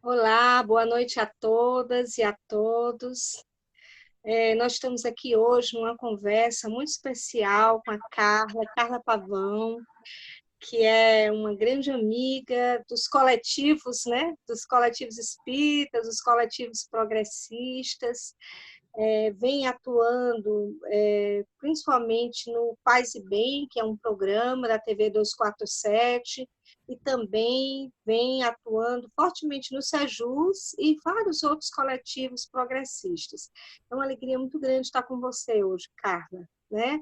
Olá, boa noite a todas e a todos. Nós estamos aqui hoje numa conversa muito especial com a Carla Pavão, que é uma grande amiga dos coletivos, né? Dos coletivos espíritas, dos coletivos progressistas, vem atuando principalmente no Paz e Bem, que é um programa da TV 247, e também vem atuando fortemente no Sejus e vários outros coletivos progressistas. É uma alegria muito grande estar com você hoje, Carla, né?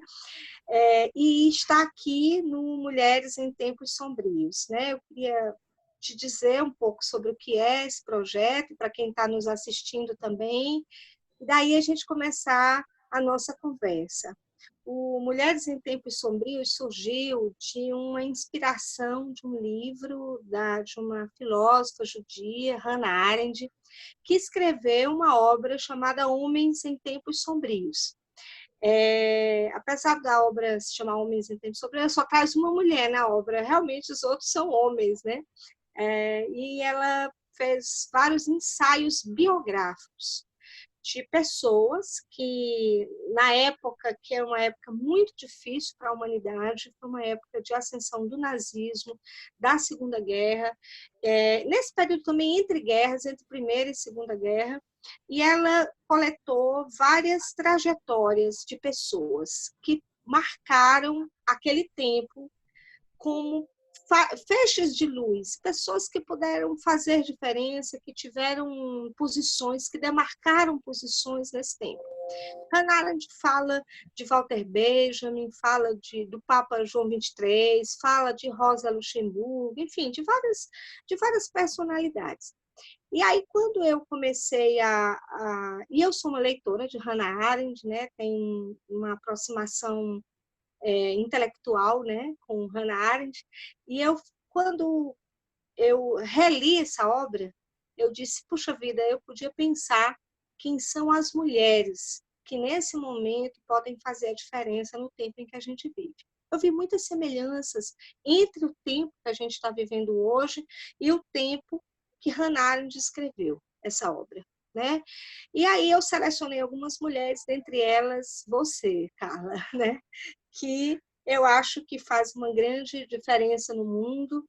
E está aqui no Mulheres em Tempos Sombrios, né? Eu queria te dizer um pouco sobre o que é esse projeto, para quem está nos assistindo também, e daí a gente começar a nossa conversa. O Mulheres em Tempos Sombrios surgiu de uma inspiração de um livro de uma filósofa judia, Hannah Arendt, que escreveu uma obra chamada Homens em Tempos Sombrios. Apesar da obra se chamar Homens em Tempos Sombrios, ela só traz uma mulher na obra, realmente os outros são homens, né? E ela fez vários ensaios biográficos de pessoas que, na época, que era uma época muito difícil para a humanidade, foi uma época de ascensão do nazismo, da Segunda Guerra, nesse período também entre guerras, entre Primeira e Segunda Guerra, e ela coletou várias trajetórias de pessoas que marcaram aquele tempo como feixes de luz, pessoas que puderam fazer diferença, que tiveram posições, que demarcaram posições nesse tempo. Hannah Arendt fala de Walter Benjamin, fala do Papa João XXIII, fala de Rosa Luxemburgo, enfim, de várias personalidades. E aí, quando eu comecei E eu sou uma leitora de Hannah Arendt, né? Tem uma aproximação intelectual, né, com Hannah Arendt, e quando eu reli essa obra, eu disse, puxa vida, eu podia pensar quem são as mulheres que nesse momento podem fazer a diferença no tempo em que a gente vive. Eu vi muitas semelhanças entre o tempo que a gente está vivendo hoje e o tempo que Hannah Arendt escreveu essa obra, né? E aí eu selecionei algumas mulheres, dentre elas você, Carla, né? Que eu acho que faz uma grande diferença no mundo,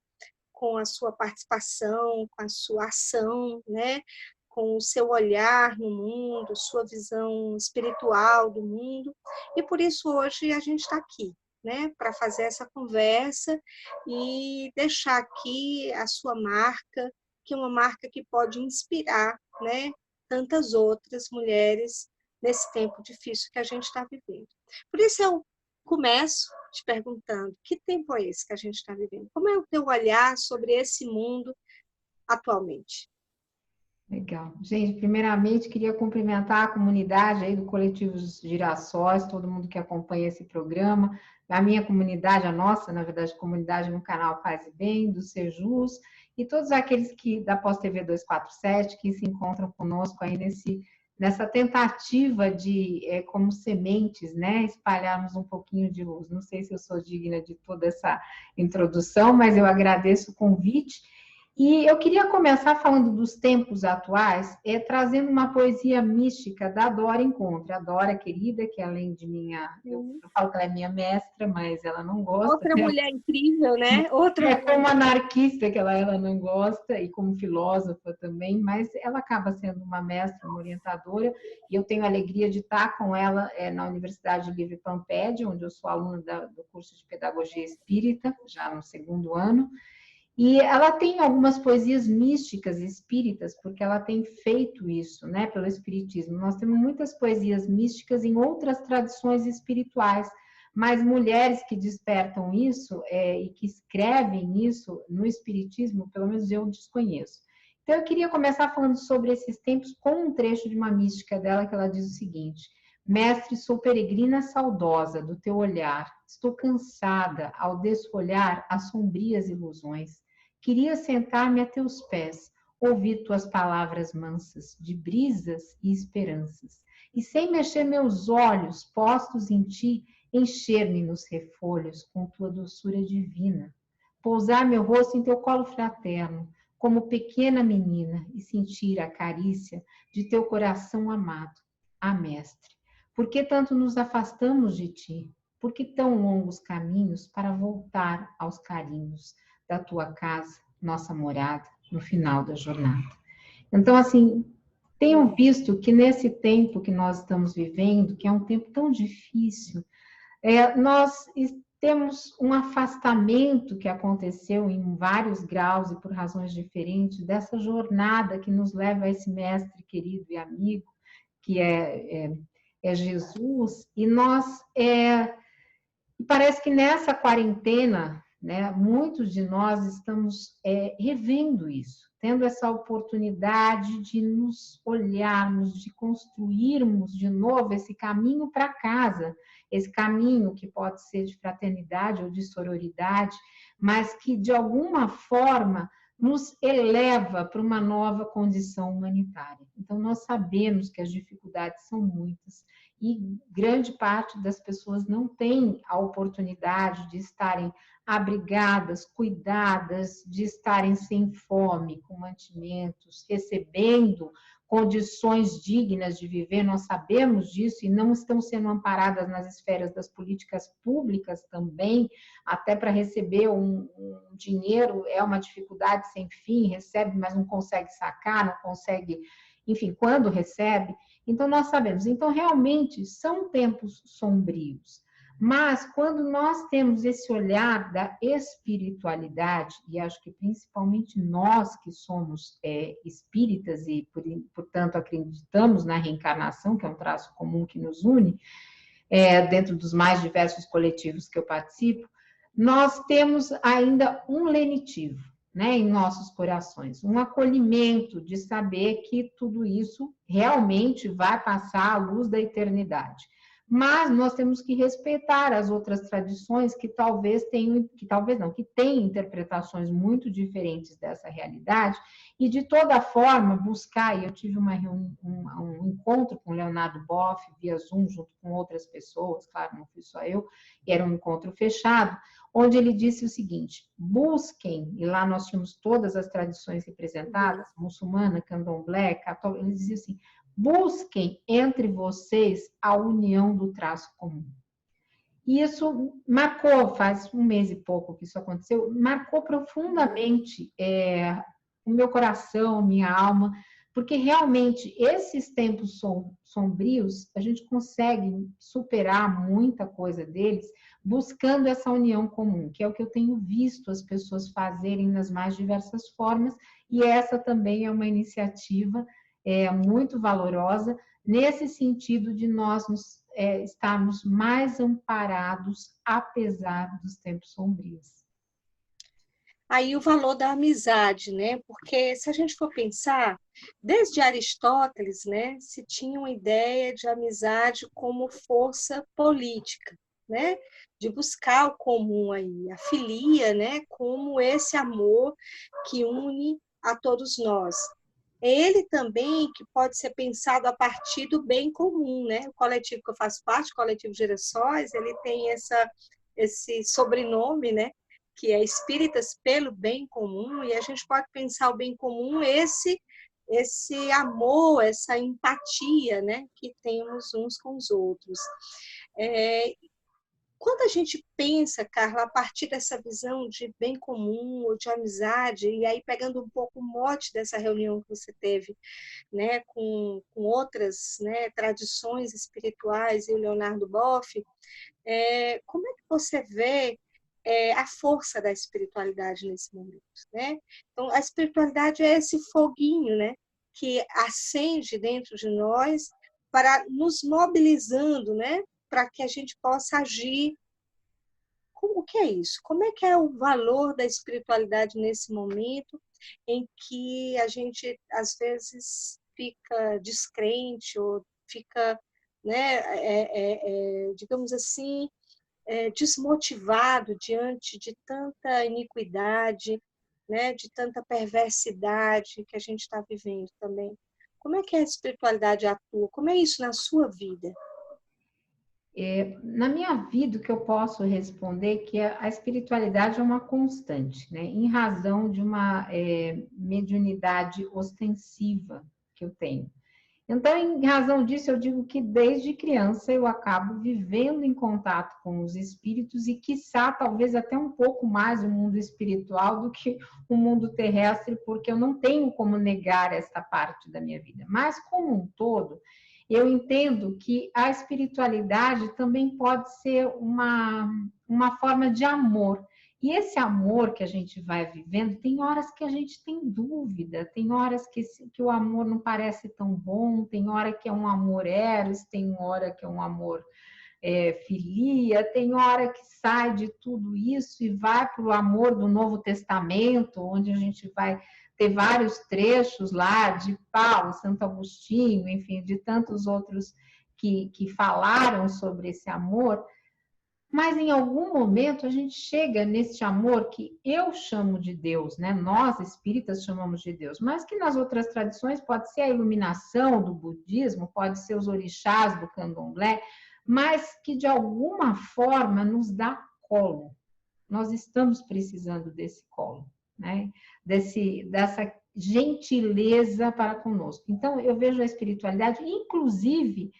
com a sua participação, com a sua ação, né? Com o seu olhar no mundo, sua visão espiritual do mundo. E por isso hoje a gente está aqui, né? Para fazer essa conversa e deixar aqui a sua marca, que é uma marca que pode inspirar, né? Tantas outras mulheres nesse tempo difícil que a gente está vivendo. Por isso eu começo te perguntando, que tempo é esse que a gente está vivendo? Como é o teu olhar sobre esse mundo atualmente? Legal. Gente, primeiramente queria cumprimentar a comunidade aí do Coletivo Girassóis, todo mundo que acompanha esse programa, a minha comunidade, a nossa, na verdade, comunidade no canal Paz e Bem, do Sejus, e todos aqueles que da Pós TV 247 que se encontram conosco aí nessa tentativa de, como sementes, né, espalharmos um pouquinho de luz. Não sei se eu sou digna de toda essa introdução, mas eu agradeço o convite. E eu queria começar falando dos tempos atuais, trazendo uma poesia mística da Dora Encontre. A Dora, querida, que além de eu falo que ela é minha mestra, mas ela não gosta. Outra mulher incrível, né? Outra mulher Como anarquista, que ela não gosta, e como filósofa também, mas ela acaba sendo uma mestra, uma orientadora, e eu tenho a alegria de estar com ela na Universidade Livre Pampédia, onde eu sou aluna do curso de Pedagogia Espírita, já no segundo ano. E ela tem algumas poesias místicas espíritas, porque ela tem feito isso, né, pelo espiritismo. Nós temos muitas poesias místicas em outras tradições espirituais, mas mulheres que despertam isso e que escrevem isso no espiritismo, pelo menos eu desconheço. Então eu queria começar falando sobre esses tempos com um trecho de uma mística dela, que ela diz o seguinte: Mestre, sou peregrina saudosa do teu olhar, estou cansada ao desfolhar as sombrias ilusões. Queria sentar-me a teus pés, ouvir tuas palavras mansas, de brisas e esperanças, e sem mexer meus olhos postos em ti, encher-me nos refolhos com tua doçura divina. Pousar meu rosto em teu colo fraterno, como pequena menina e sentir a carícia de teu coração amado. Ah, Mestre, por que tanto nos afastamos de ti? Por que tão longos caminhos para voltar aos carinhos da tua casa, nossa morada, no final da jornada? Então, assim, tenho visto que nesse tempo que nós estamos vivendo, que é um tempo tão difícil, nós temos um afastamento que aconteceu em vários graus e por razões diferentes dessa jornada que nos leva a esse mestre querido e amigo, que é Jesus, e parece que nessa quarentena, né, muitos de nós estamos revendo isso, tendo essa oportunidade de nos olharmos, de construirmos de novo esse caminho para casa, esse caminho que pode ser de fraternidade ou de sororidade, mas que de alguma forma nos eleva para uma nova condição humanitária. Então, nós sabemos que as dificuldades são muitas, e grande parte das pessoas não tem a oportunidade de estarem abrigadas, cuidadas, de estarem sem fome, com mantimentos, recebendo condições dignas de viver, nós sabemos disso, e não estão sendo amparadas nas esferas das políticas públicas também, até para receber um dinheiro é uma dificuldade sem fim, recebe, mas não consegue sacar, não consegue, enfim, quando recebe. Então, nós sabemos. Então, realmente, são tempos sombrios. Mas, quando nós temos esse olhar da espiritualidade, e acho que principalmente nós que somos espíritas e, portanto, acreditamos na reencarnação, que é um traço comum que nos une, dentro dos mais diversos coletivos que eu participo, nós temos ainda um lenitivo, né, em nossos corações, um acolhimento de saber que tudo isso realmente vai passar à luz da eternidade. Mas nós temos que respeitar as outras tradições que talvez tenham, que têm interpretações muito diferentes dessa realidade, e de toda forma buscar, e eu tive um encontro com o Leonardo Boff via Zoom, junto com outras pessoas, claro, não fui só eu, e era um encontro fechado, onde ele disse o seguinte: busquem, e lá nós tínhamos todas as tradições representadas, muçulmana, candomblé, católica, ele dizia assim: busquem entre vocês a união do traço comum. E isso marcou, faz um mês e pouco que isso aconteceu, marcou profundamente o meu coração, minha alma, porque realmente esses tempos sombrios, a gente consegue superar muita coisa deles buscando essa união comum, que é o que eu tenho visto as pessoas fazerem nas mais diversas formas, e essa também é uma iniciativa muito valorosa, nesse sentido de nós estarmos mais amparados, apesar dos tempos sombrios. Aí o valor da amizade, né? Porque se a gente for pensar, desde Aristóteles, né, se tinha uma ideia de amizade como força política, né? De buscar o comum aí, a filia, né, como esse amor que une a todos nós. É ele também que pode ser pensado a partir do bem comum, né? O coletivo que eu faço parte, o Coletivo Girassóis, ele tem esse sobrenome, né? Que é Espíritas pelo Bem Comum, e a gente pode pensar o bem comum, esse amor, essa empatia, né? Que temos uns com os outros. Quando a gente pensa, Carla, a partir dessa visão de bem comum ou de amizade, e aí pegando um pouco o mote dessa reunião que você teve, né, com outras, né, tradições espirituais e o Leonardo Boff, como é que você vê a força da espiritualidade nesse momento, né? Então, a espiritualidade é esse foguinho, né, que acende dentro de nós para nos mobilizando, né, para que a gente possa agir. O que é isso? Como é que é o valor da espiritualidade nesse momento em que a gente, às vezes, fica descrente ou fica, né, digamos assim, desmotivado diante de tanta iniquidade, né, de tanta perversidade que a gente está vivendo também? Como é que a espiritualidade atua? Como é isso na sua vida? Na minha vida, o que eu posso responder é que a espiritualidade é uma constante, né? Em razão de uma mediunidade ostensiva que eu tenho. Então, em razão disso, eu digo que desde criança eu acabo vivendo em contato com os espíritos e, quiçá, talvez até um pouco mais o mundo espiritual do que o mundo terrestre, porque eu não tenho como negar esta parte da minha vida. Mas, como um todo, eu entendo que a espiritualidade também pode ser uma forma de amor. E esse amor que a gente vai vivendo, tem horas que a gente tem dúvida, tem horas que o amor não parece tão bom, tem hora que é um amor eros, tem hora que é um amor filia, tem hora que sai de tudo isso e vai para o amor do Novo Testamento, onde a gente vai ter vários trechos lá de Paulo, Santo Agostinho, enfim, de tantos outros que falaram sobre esse amor. Mas em algum momento a gente chega nesse amor que eu chamo de Deus, né? Nós espíritas chamamos de Deus, mas que nas outras tradições pode ser a iluminação do budismo, pode ser os orixás do candomblé, mas que de alguma forma nos dá colo. Nós estamos precisando desse colo, né? Dessa gentileza para conosco. Então, eu vejo a espiritualidade, inclusive,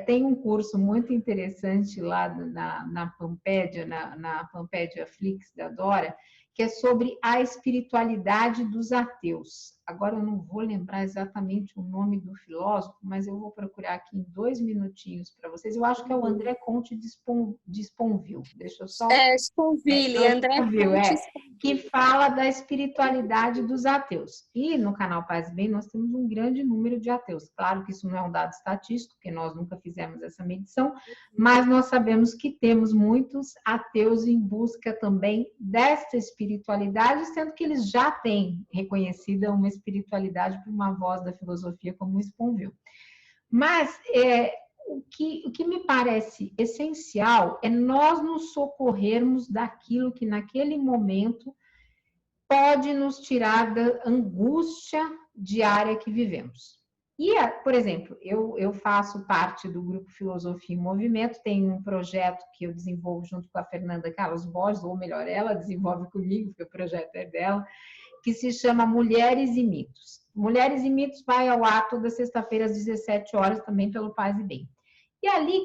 tem um curso muito interessante lá na Pampédia, na Pampédia Flix da Dora, que é sobre a espiritualidade dos ateus. Agora eu não vou lembrar exatamente o nome do filósofo, mas eu vou procurar aqui em 2 minutinhos para vocês. Eu acho que é o André Comte de Sponville. Deixa eu só... Sponville, André Comte. Que fala da espiritualidade dos ateus. E no canal Paz e Bem nós temos um grande número de ateus. Claro que isso não é um dado estatístico, porque nós nunca fizemos essa medição, mas nós sabemos que temos muitos ateus em busca também desta espiritualidade, sendo que eles já têm reconhecida uma espiritualidade por uma voz da filosofia como o Sponville. Mas o que me parece essencial é nós nos socorrermos daquilo que naquele momento pode nos tirar da angústia diária que vivemos. E, por exemplo, eu faço parte do grupo Filosofia em Movimento, tem um projeto que eu desenvolvo junto com a Fernanda Carlos Borges, ou melhor, ela desenvolve comigo, porque o projeto é dela, que se chama Mulheres e Mitos. Mulheres e Mitos vai ao ar toda sexta-feira às 17 horas, também pelo Paz e Bem. E ali,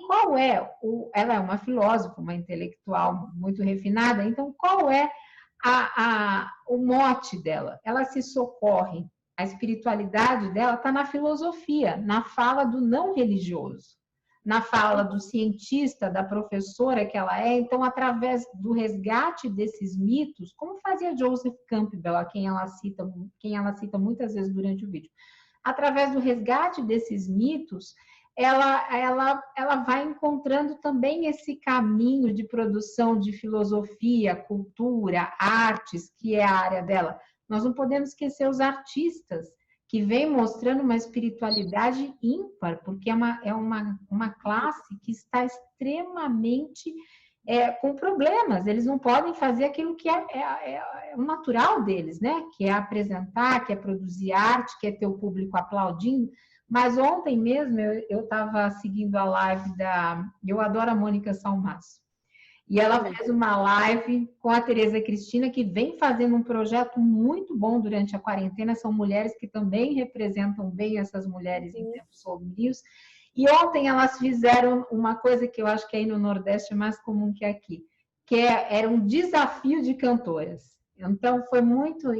ela é uma filósofa, uma intelectual muito refinada, então qual é o mote dela? Ela se socorre, a espiritualidade dela está na filosofia, na fala do não religioso, na fala do cientista, da professora que ela é. Então, através do resgate desses mitos, como fazia Joseph Campbell, a quem ela cita muitas vezes durante o vídeo, através do resgate desses mitos, ela vai encontrando também esse caminho de produção de filosofia, cultura, artes, que é a área dela. Nós não podemos esquecer os artistas, que vem mostrando uma espiritualidade ímpar, porque é uma classe que está extremamente com problemas. Eles não podem fazer aquilo que é o natural deles, né? Que é apresentar, que é produzir arte, que é ter o público aplaudindo. Mas ontem mesmo eu estava seguindo a live eu adoro a Mônica Salmaço. E ela fez uma live com a Tereza Cristina, que vem fazendo um projeto muito bom durante a quarentena. São mulheres que também representam bem essas mulheres em tempos sombrios. E ontem elas fizeram uma coisa que eu acho que aí no Nordeste é mais comum que aqui, que era um desafio de cantoras. Então, foi muito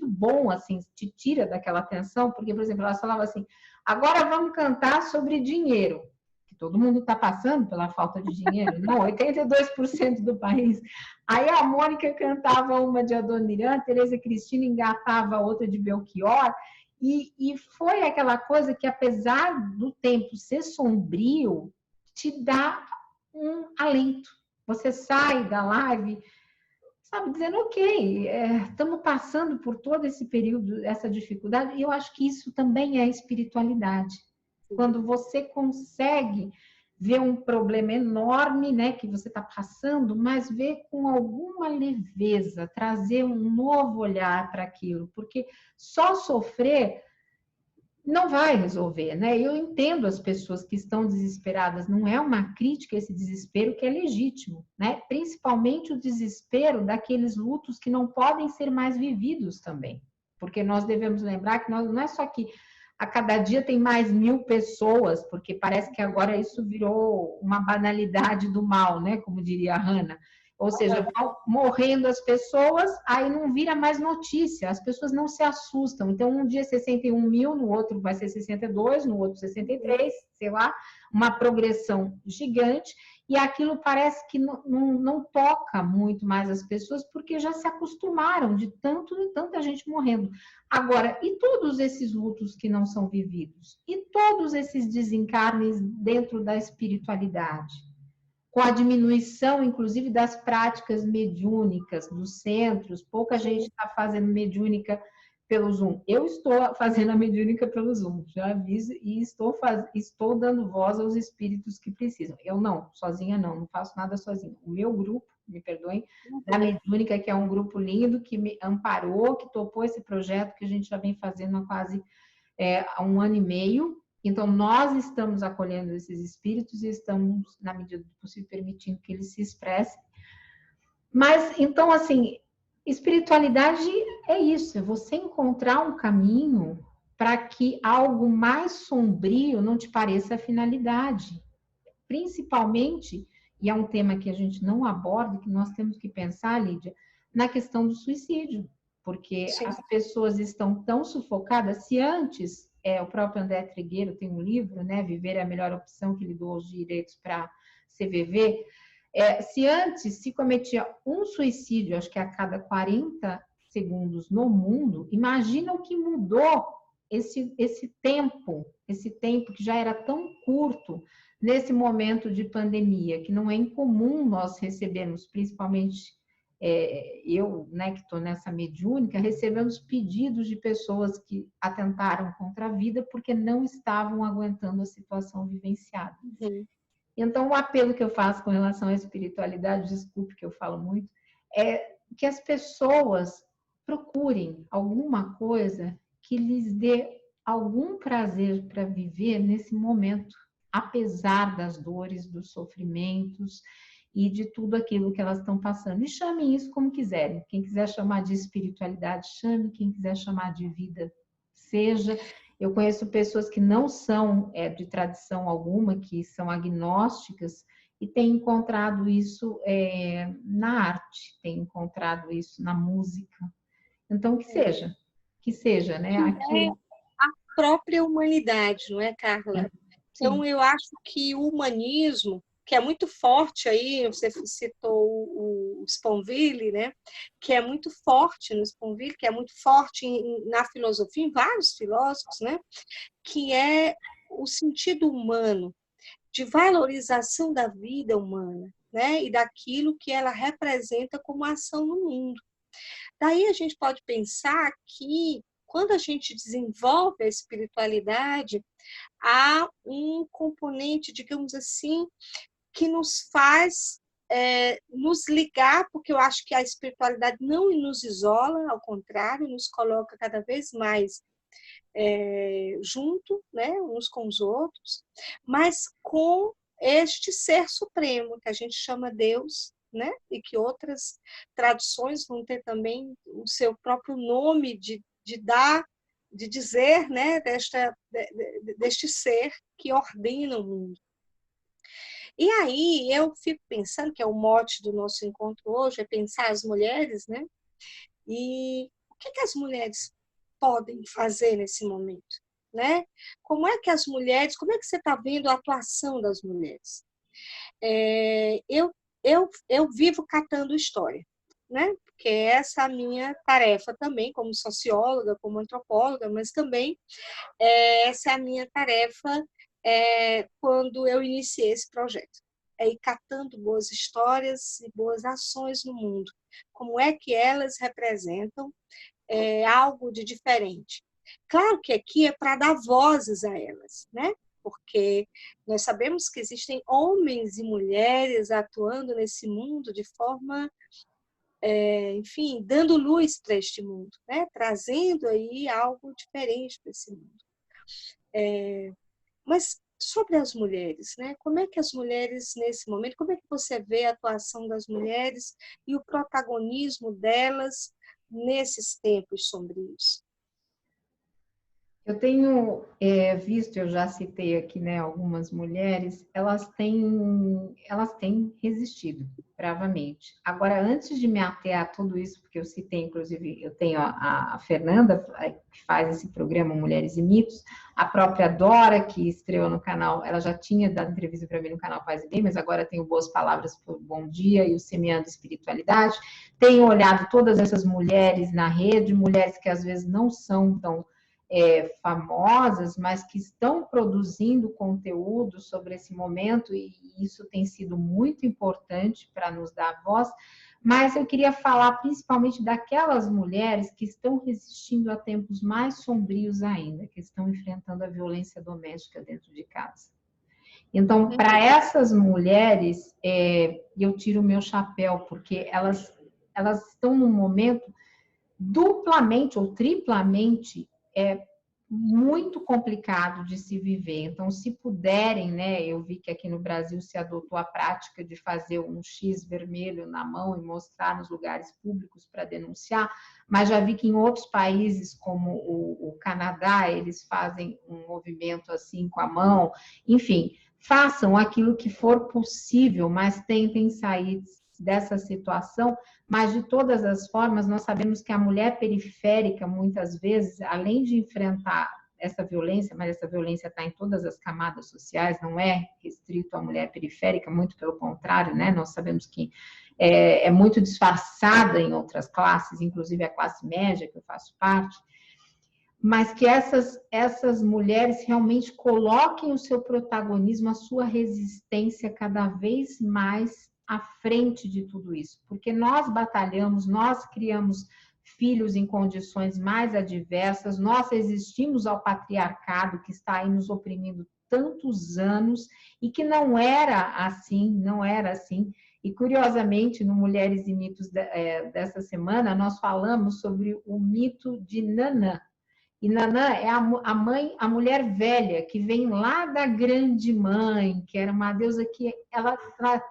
bom, assim, te tira daquela tensão, porque, por exemplo, elas falavam assim, agora vamos cantar sobre dinheiro, que todo mundo está passando pela falta de dinheiro, não, 82% do país. Aí a Mônica cantava uma de Adoniran, a Tereza Cristina engatava outra de Belchior, e foi aquela coisa que, apesar do tempo ser sombrio, te dá um alento. Você sai da live, sabe, dizendo, ok, estamos passando por todo esse período, essa dificuldade, e eu acho que isso também é espiritualidade. Quando você consegue ver um problema enorme, né, que você está passando, mas ver com alguma leveza, trazer um novo olhar para aquilo, porque só sofrer não vai resolver, né? Eu entendo as pessoas que estão desesperadas, não é uma crítica esse desespero que é legítimo, né? Principalmente o desespero daqueles lutos que não podem ser mais vividos também, porque nós devemos lembrar que não é só que a cada dia tem mais 1.000 pessoas, porque parece que agora isso virou uma banalidade do mal, né? Como diria a Hannah. Ou seja, vão morrendo as pessoas, aí não vira mais notícia, as pessoas não se assustam. Então, um dia 61.000, no outro vai ser 62, no outro 63, sei lá, uma progressão gigante, e aquilo parece que não toca muito mais as pessoas, porque já se acostumaram de tanta gente morrendo. Agora, e todos esses lutos que não são vividos? E todos esses desencarnes dentro da espiritualidade? Com a diminuição, inclusive, das práticas mediúnicas dos centros, pouca gente está fazendo mediúnica pelo Zoom. Eu estou fazendo a mediúnica pelo Zoom, já aviso, e estou dando voz aos espíritos que precisam. Eu não, sozinha não faço nada sozinha. O meu grupo, me perdoem, da mediúnica, que é um grupo lindo, que me amparou, que topou esse projeto que a gente já vem fazendo há quase há 1 ano e meio. Então, nós estamos acolhendo esses espíritos e estamos, na medida do possível, permitindo que eles se expressem. Mas, então, assim, espiritualidade é isso, é você encontrar um caminho para que algo mais sombrio não te pareça a finalidade. Principalmente, e é um tema que a gente não aborda, que nós temos que pensar, Lídia, na questão do suicídio, porque Sim. as pessoas estão tão sufocadas. Se antes, o próprio André Trigueiro tem um livro, né, Viver é a Melhor Opção, que ele doou os direitos para CVV, se antes se cometia um suicídio, acho que a cada 40 segundos no mundo, imagina o que mudou esse tempo que já era tão curto, nesse momento de pandemia, que não é incomum nós recebermos, principalmente eu, né, que estou nessa mediúnica, recebemos pedidos de pessoas que atentaram contra a vida porque não estavam aguentando a situação vivenciada. Uhum. Então, o apelo que eu faço com relação à espiritualidade, desculpe que eu falo muito, é que as pessoas procurem alguma coisa que lhes dê algum prazer para viver nesse momento, apesar das dores, dos sofrimentos e de tudo aquilo que elas estão passando. E chamem isso como quiserem. Quem quiser chamar de espiritualidade, chame. Quem quiser chamar de vida, seja. Eu conheço pessoas que não são de tradição alguma, que são agnósticas, e têm encontrado isso na arte, têm encontrado isso na música. Então, que seja, né? É a própria humanidade, não é, Carla? Então, eu acho que o humanismo, que é muito forte aí, você citou o Sponville, né? Que é muito forte no Sponville, que é muito forte na filosofia, em vários filósofos, né? Que é o sentido humano, de valorização da vida humana, né? E daquilo que ela representa como ação no mundo. Daí a gente pode pensar que, quando a gente desenvolve a espiritualidade, há um componente, digamos assim, que nos faz nos ligar, porque eu acho que a espiritualidade não nos isola, ao contrário, nos coloca cada vez mais junto, né, uns com os outros, mas com este ser supremo, que a gente chama Deus, né, e que outras tradições vão ter também o seu próprio nome de dar, de dizer, né, deste ser que ordena o mundo. E aí eu fico pensando, que é o mote do nosso encontro hoje, é pensar as mulheres, né? E o que as mulheres podem fazer nesse momento, né? Como é que você está vendo a atuação das mulheres? Eu vivo catando história, né? Porque essa é a minha tarefa também, como socióloga, como antropóloga, mas também essa é a minha tarefa quando eu iniciei esse projeto. É ir catando boas histórias e boas ações no mundo. Como é que elas representam algo de diferente. Claro que aqui é para dar vozes a elas, né? Porque nós sabemos que existem homens e mulheres atuando nesse mundo de forma, enfim, dando luz para este mundo, né? Trazendo aí algo diferente para esse mundo. Mas sobre as mulheres, né? Como é que as mulheres, nesse momento, como é que você vê a atuação das mulheres e o protagonismo delas nesses tempos sombrios? Eu tenho visto, eu já citei aqui, né, algumas mulheres, elas têm resistido bravamente. Agora, antes de me ater a tudo isso, porque eu citei, inclusive, eu tenho a Fernanda, que faz esse programa Mulheres e Mitos, a própria Dora, que estreou no canal, ela já tinha dado entrevista para mim no canal Paz e Bem, mas agora tenho Boas Palavras por Bom Dia e o Semeando Espiritualidade. Tenho olhado todas essas mulheres na rede, mulheres que às vezes não são tão famosas, mas que estão produzindo conteúdo sobre esse momento, e isso tem sido muito importante para nos dar voz. Mas eu queria falar principalmente daquelas mulheres que estão resistindo a tempos mais sombrios ainda, que estão enfrentando a violência doméstica dentro de casa. Então, para essas mulheres, eu tiro o meu chapéu, porque elas estão num momento duplamente ou triplamente muito complicado de se viver. Então, se puderem, né, eu vi que aqui no Brasil se adotou a prática de fazer um X vermelho na mão e mostrar nos lugares públicos para denunciar, mas já vi que em outros países, como o Canadá, eles fazem um movimento assim com a mão. Enfim, façam aquilo que for possível, mas tentem sair dessa situação. Mas, de todas as formas, nós sabemos que a mulher periférica, muitas vezes, além de enfrentar essa violência, mas essa violência está em todas as camadas sociais, não é restrito à mulher periférica, muito pelo contrário, né? Nós sabemos que é muito disfarçada em outras classes, inclusive a classe média, que eu faço parte, mas que essas mulheres realmente coloquem o seu protagonismo, a sua resistência cada vez mais à frente de tudo isso, porque nós batalhamos, nós criamos filhos em condições mais adversas, nós resistimos ao patriarcado que está aí nos oprimindo tantos anos e que não era assim. E, curiosamente, no Mulheres e Mitos dessa semana, nós falamos sobre o mito de Nanã. E Nanã é a mãe, a mulher velha, que vem lá da grande mãe, que era uma deusa que ela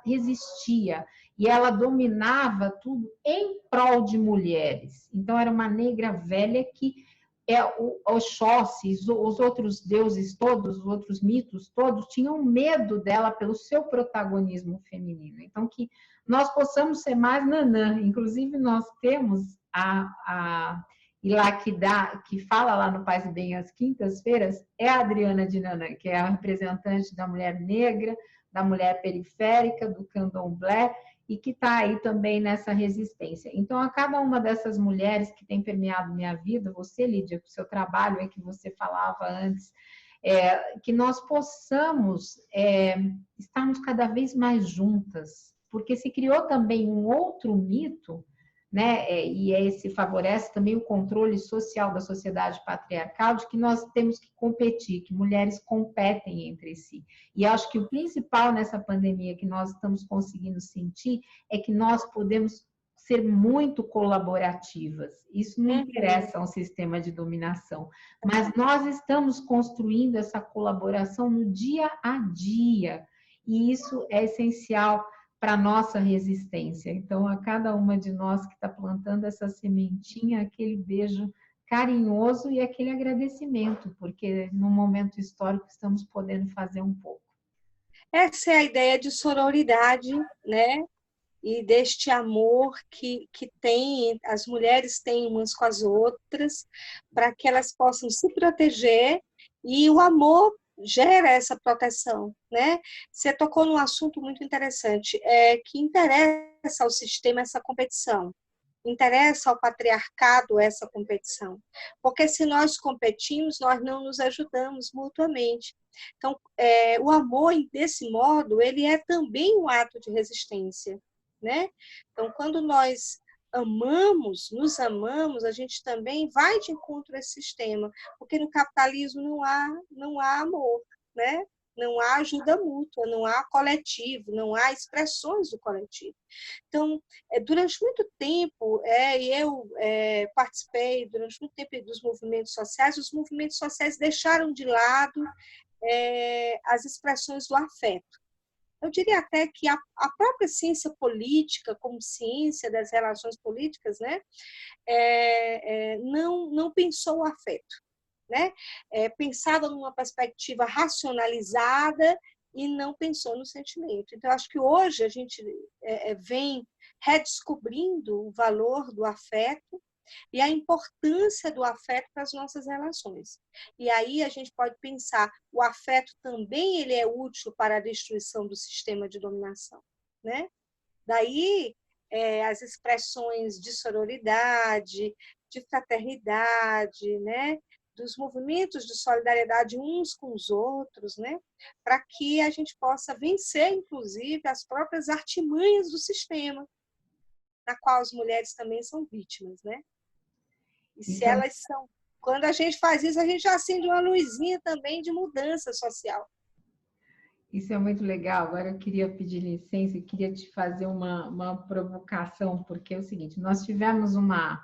resistia e ela dominava tudo em prol de mulheres. Então, era uma negra velha que o Oxóssi, os outros deuses todos, os outros mitos todos, tinham medo dela pelo seu protagonismo feminino. Então, que nós possamos ser mais Nanã. Inclusive, nós temos e lá que fala lá no Paz e Bem às quintas-feiras, é a Adriana de Nanã, que é a representante da mulher negra, da mulher periférica, do candomblé, e que está aí também nessa resistência. Então, a cada uma dessas mulheres que tem permeado minha vida, você, Lídia, com o seu trabalho que você falava antes, que nós possamos estarmos cada vez mais juntas, porque se criou também um outro mito, né? E esse favorece também o controle social da sociedade patriarcal, de que nós temos que competir, que mulheres competem entre si. E acho que o principal nessa pandemia que nós estamos conseguindo sentir é que nós podemos ser muito colaborativas. Isso não interessa a um sistema de dominação, mas nós estamos construindo essa colaboração no dia a dia, e isso é essencial para a nossa resistência. Então, a cada uma de nós que está plantando essa sementinha, aquele beijo carinhoso e aquele agradecimento, porque no momento histórico estamos podendo fazer um pouco. Essa é a ideia de sororidade, né? E deste amor que as mulheres têm umas com as outras, para que elas possam se proteger, e o amor gera essa proteção, né? Você tocou num assunto muito interessante, que interessa ao sistema essa competição, interessa ao patriarcado essa competição, porque se nós competimos, nós não nos ajudamos mutuamente. Então, o amor, desse modo, ele é também um ato de resistência, né? Então, quando nós nos amamos, a gente também vai de encontro a esse sistema, porque no capitalismo não há amor, né? não há ajuda mútua, não há coletivo, não há expressões do coletivo. Então, durante muito tempo, eu participei durante muito tempo dos movimentos sociais, os movimentos sociais deixaram de lado as expressões do afeto. Eu diria até que a própria ciência política, como ciência das relações políticas, né, não pensou o afeto, né? Pensava numa perspectiva racionalizada e não pensou no sentimento. Então, acho que hoje a gente vem redescobrindo o valor do afeto e a importância do afeto para as nossas relações. E aí a gente pode pensar, o afeto também ele é útil para a destruição do sistema de dominação, né? Daí as expressões de sororidade, de fraternidade, né? Dos movimentos de solidariedade uns com os outros, né? Para que a gente possa vencer, inclusive, as próprias artimanhas do sistema, na qual as mulheres também são vítimas, né? E se Então, elas são... Quando a gente faz isso, a gente acende uma luzinha também de mudança social. isso é muito legal. Agora eu queria pedir licença e queria te fazer uma provocação, porque é o seguinte, nós tivemos uma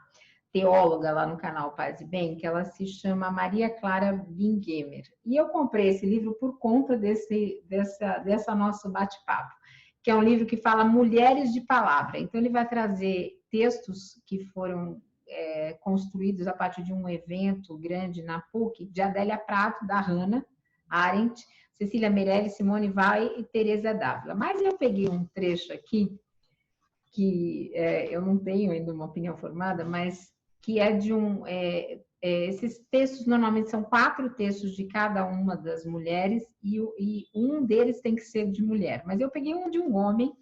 teóloga lá no canal Paz e Bem, que ela se chama Maria Clara Wingemer. E eu comprei esse livro por conta dessa nosso bate-papo, que é um livro que fala Mulheres de Palavra. Então, ele vai trazer textos que foram construídos a partir de um evento grande na PUC, de Adélia Prato, da Hannah Arendt, Cecília Meirelles, Simone Weil e Teresa Dávila. Mas eu peguei um trecho aqui, que eu não tenho ainda uma opinião formada, mas que é de esses textos normalmente são 4 textos de cada uma das mulheres e um deles tem que ser de mulher. Mas eu peguei um de um homem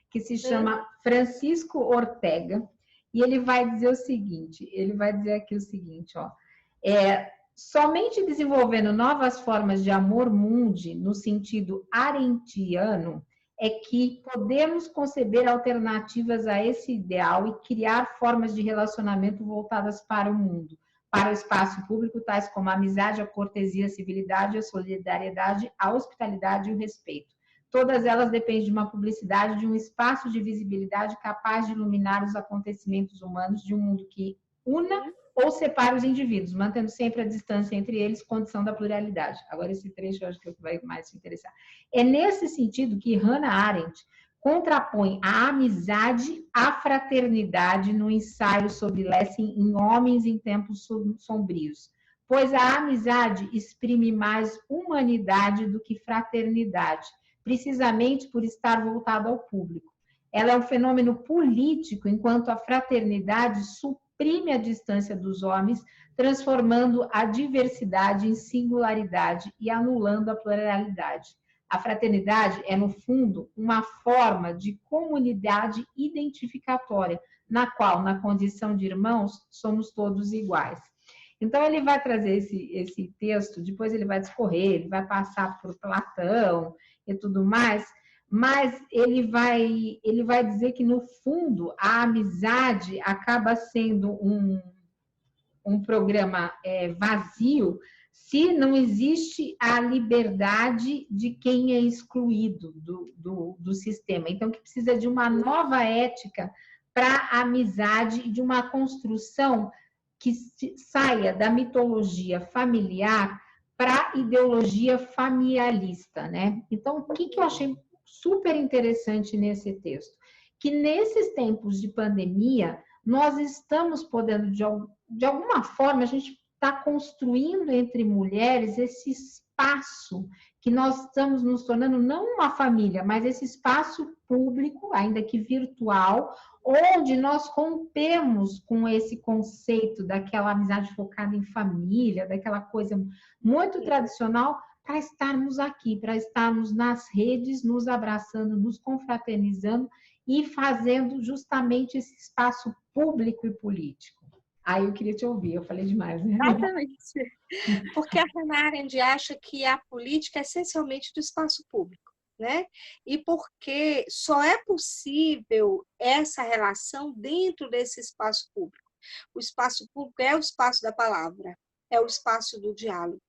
que se chama Francisco Ortega e ele vai dizer o seguinte, ele vai dizer aqui o seguinte, ó, somente desenvolvendo novas formas de amor mundi no sentido arendtiano é que podemos conceber alternativas a esse ideal e criar formas de relacionamento voltadas para o mundo, para o espaço público, tais como a amizade, a cortesia, a civilidade, a solidariedade, a hospitalidade e o respeito. Todas elas dependem de uma publicidade, de um espaço de visibilidade capaz de iluminar os acontecimentos humanos de um mundo que una ou separe os indivíduos, mantendo sempre a distância entre eles, condição da pluralidade. Agora, esse trecho eu acho que é o que vai mais te interessar. É nesse sentido que Hannah Arendt contrapõe a amizade à fraternidade no ensaio sobre Lessing em Homens em Tempos Sombrios, pois a amizade exprime mais humanidade do que fraternidade, precisamente por estar voltada ao público. Ela é um fenômeno político, enquanto a fraternidade suprime a distância dos homens, transformando a diversidade em singularidade e anulando a pluralidade. A fraternidade é, no fundo, uma forma de comunidade identificatória, na qual, na condição de irmãos, somos todos iguais. Então, ele vai trazer esse texto, depois ele vai discorrer, ele vai passar por Platão e tudo mais, mas ele vai dizer que, no fundo, a amizade acaba sendo um programa vazio se não existe a liberdade de quem é excluído do sistema. Então, que precisa de uma nova ética para a amizade e de uma construção que saia da mitologia familiar para a ideologia familiarista, né? Então, o que eu achei super interessante nesse texto? Que nesses tempos de pandemia, nós estamos podendo, de alguma forma, a gente está construindo entre mulheres esse espaço que nós estamos nos tornando não uma família, mas esse espaço público, ainda que virtual, onde nós rompemos com esse conceito daquela amizade focada em família, daquela coisa muito tradicional, para estarmos aqui, para estarmos nas redes, nos abraçando, nos confraternizando e fazendo justamente esse espaço público e político. Aí eu queria te ouvir, eu falei demais, né? Exatamente. Porque a Hannah Arendt acha que a política é essencialmente do espaço público, né? E porque só é possível essa relação dentro desse espaço público. O espaço público é o espaço da palavra, é o espaço do diálogo.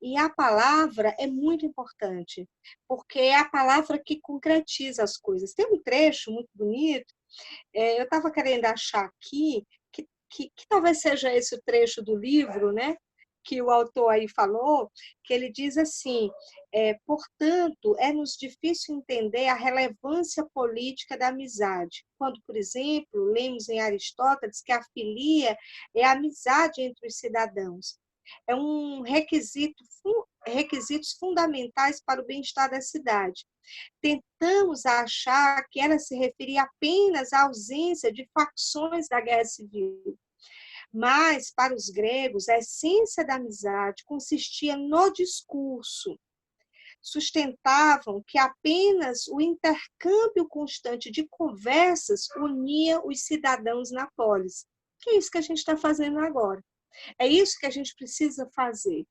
E a palavra é muito importante, porque é a palavra que concretiza as coisas. Tem um trecho muito bonito, eu estava querendo achar aqui, que talvez seja esse o trecho do livro, né? Que o autor aí falou, que ele diz assim, portanto, é-nos difícil entender a relevância política da amizade, quando, por exemplo, lemos em Aristóteles que a filia é a amizade entre os cidadãos. É um requisitos fundamentais para o bem-estar da cidade. Tentamos achar que ela se referia apenas à ausência de facções da guerra civil. Mas, para os gregos, a essência da amizade consistia no discurso. Sustentavam que apenas o intercâmbio constante de conversas unia os cidadãos na polis. Que é isso que a gente está fazendo agora. É isso que a gente precisa fazer.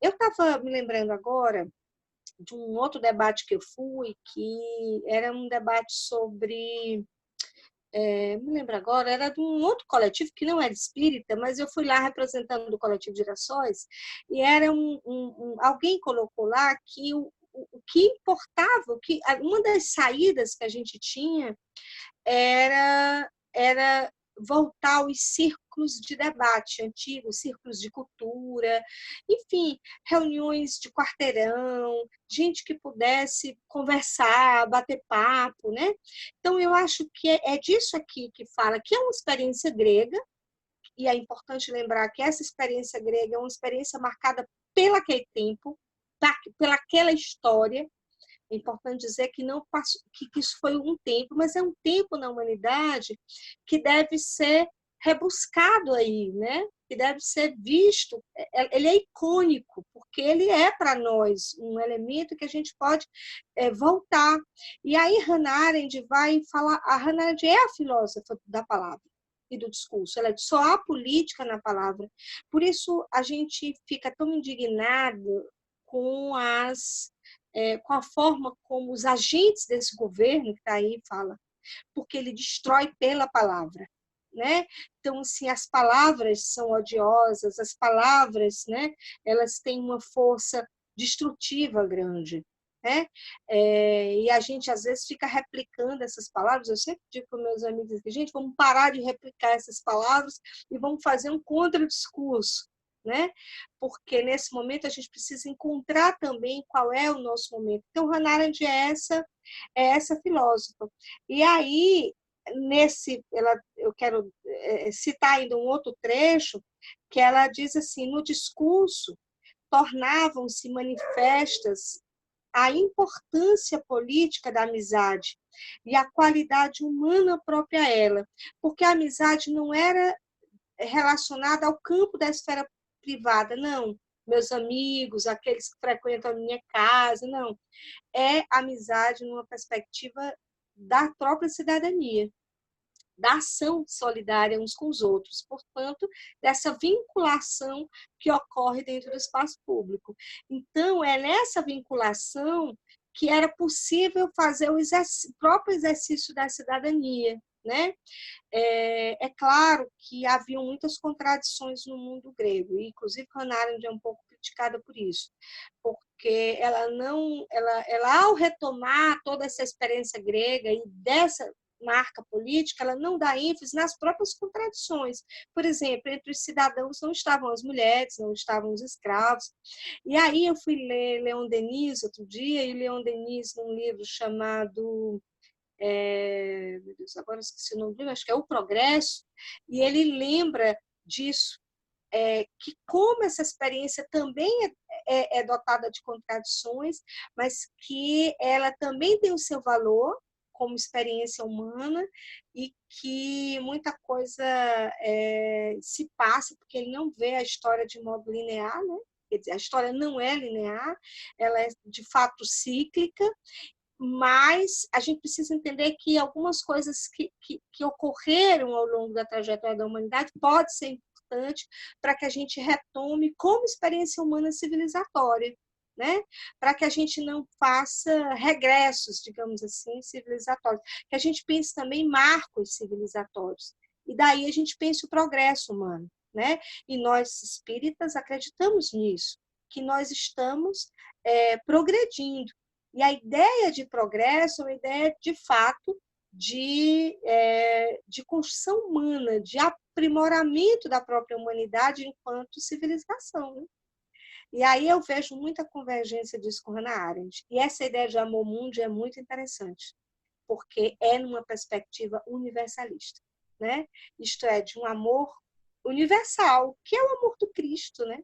Eu estava me lembrando agora de um outro debate que eu fui, que era um debate sobre, me lembro agora, era de um outro coletivo que não era espírita, mas eu fui lá representando o coletivo Girassóis, e era alguém colocou lá que o que importava, uma das saídas que a gente tinha era voltar aos círculos de debate antigos, círculos de cultura, enfim, reuniões de quarteirão, gente que pudesse conversar, bater papo, né? Então, eu acho que é disso aqui que fala, que é uma experiência grega, e é importante lembrar que essa experiência grega é uma experiência marcada pelaquele tempo, pelaquela história. É importante dizer que não passou, que isso foi um tempo, mas é um tempo na humanidade que deve ser rebuscado aí, né? Que deve ser visto. Ele é icônico, porque ele é para nós um elemento que a gente pode voltar. E aí Hannah Arendt vai falar, a Hannah Arendt é a filósofa da palavra e do discurso, ela só há política na palavra. Por isso a gente fica tão indignado com com a forma como os agentes desse governo que está aí fala, porque ele destrói pela palavra, né? Então, assim, as palavras são odiosas, as palavras, né? Elas têm uma força destrutiva grande, né? E a gente às vezes fica replicando essas palavras. Eu sempre digo para meus amigos, gente, vamos parar de replicar essas palavras e vamos fazer um contradiscurso, né? Porque nesse momento a gente precisa encontrar também qual é o nosso momento. Então, Hannah Arendt é essa filósofa. E aí, eu quero citar ainda um outro trecho, que ela diz assim, no discurso tornavam-se manifestas a importância política da amizade e a qualidade humana própria a ela, porque a amizade não era relacionada ao campo da esfera privada, não. Meus amigos, aqueles que frequentam a minha casa, não. É amizade numa perspectiva da própria cidadania, da ação solidária uns com os outros, portanto, dessa vinculação que ocorre dentro do espaço público. Então, é nessa vinculação que era possível fazer o próprio exercício da cidadania, né? É claro que haviam muitas contradições no mundo grego, e inclusive Hannah Arendt é um pouco criticada por isso, porque ela ao retomar toda essa experiência grega e dessa marca política, ela não dá ênfase nas próprias contradições. Por exemplo, entre os cidadãos não estavam as mulheres, não estavam os escravos. E aí eu fui ler Leon Denis outro dia, e Leon Denis, num livro chamado meu Deus, agora esqueci o nome dele, acho que é O Progresso, e ele lembra disso, que como essa experiência também é dotada de contradições, mas que ela também tem o seu valor como experiência humana e que muita coisa se passa, porque ele não vê a história de modo linear, né? Quer dizer, a história não é linear, ela é de fato cíclica, mas a gente precisa entender que algumas coisas que ocorreram ao longo da trajetória da humanidade pode ser importante para que a gente retome como experiência humana civilizatória, né? Para que a gente não faça regressos, digamos assim, civilizatórios, que a gente pense também em marcos civilizatórios, e daí a gente pense o progresso humano, né? E nós espíritas acreditamos nisso, que nós estamos progredindo. E a ideia de progresso é uma ideia, de fato, de construção humana, de aprimoramento da própria humanidade enquanto civilização, né? E aí eu vejo muita convergência disso com Hannah Arendt. E essa ideia de amor mundi é muito interessante, porque é numa perspectiva universalista, né? Isto é, de um amor universal, que é o amor do Cristo, né?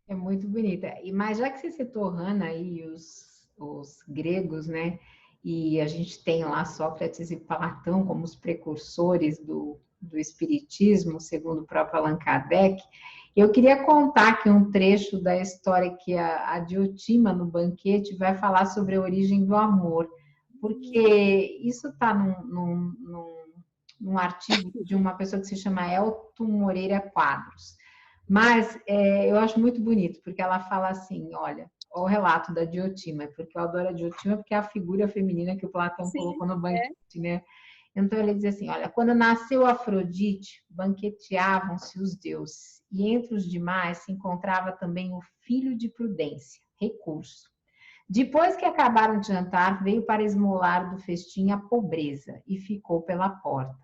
É muito bonita. Mas já que você citou Hannah e os gregos, né? E a gente tem lá Sócrates e Platão como os precursores do espiritismo, segundo o próprio Allan Kardec, eu queria contar aqui um trecho da história que a Diotima, no banquete, vai falar sobre a origem do amor, porque isso está num artigo de uma pessoa que se chama Elton Moreira Quadros. Mas eu acho muito bonito, porque ela fala assim, olha, o relato da Diotima, porque eu adoro a Diotima, porque é a figura feminina que o Platão colocou no banquete, né? Então ele diz assim, olha, quando nasceu Afrodite, banqueteavam-se os deuses, e entre os demais se encontrava também o filho de Prudência, Recurso. Depois que acabaram de jantar, veio para esmolar do festim a pobreza, e ficou pela porta.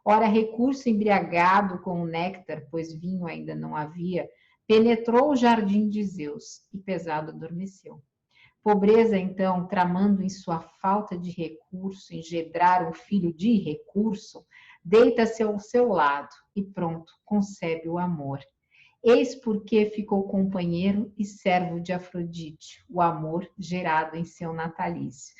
Ora, Recurso, embriagado com o néctar, pois vinho ainda não havia, penetrou o jardim de Zeus e pesado adormeceu. Pobreza, então, tramando em sua falta de recurso, engendrar um filho de recurso, deita-se ao seu lado e pronto, concebe o amor. Eis porque ficou companheiro e servo de Afrodite, o amor gerado em seu natalício.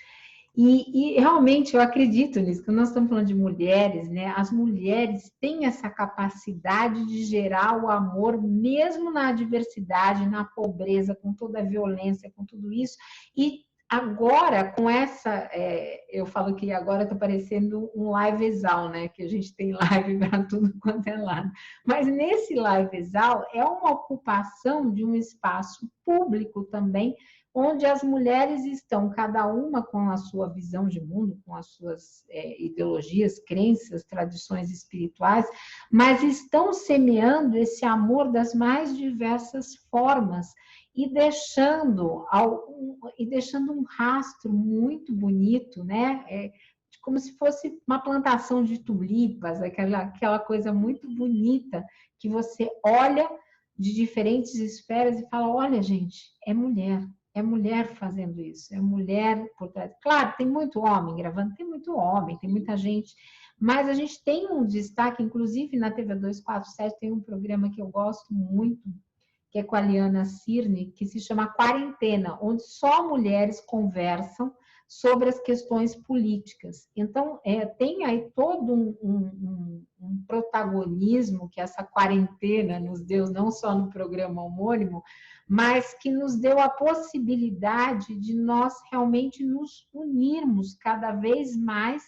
E realmente eu acredito nisso, que nós estamos falando de mulheres, né? As mulheres têm essa capacidade de gerar o amor, mesmo na adversidade, na pobreza, com toda a violência, com tudo isso. E agora, com essa, eu falo que agora está parecendo um live exal, né? Que a gente tem live para tudo quanto é lado. Mas nesse live exal é uma ocupação de um espaço público também, onde as mulheres estão, cada uma com a sua visão de mundo, com as suas ideologias, crenças, tradições espirituais, mas estão semeando esse amor das mais diversas formas e deixando um rastro muito bonito, né? Como se fosse uma plantação de tulipas, aquela coisa muito bonita que você olha de diferentes esferas e fala, olha, gente, é mulher fazendo isso, é mulher por trás. Claro, tem muito homem gravando, tem muito homem, tem muita gente, mas a gente tem um destaque, inclusive na TV 247 tem um programa que eu gosto muito, que é com a Liana Cirne, que se chama Quarentena, onde só mulheres conversam sobre as questões políticas. Então, tem aí todo um protagonismo que essa quarentena nos deu, não só no programa homônimo, mas que nos deu a possibilidade de nós realmente nos unirmos cada vez mais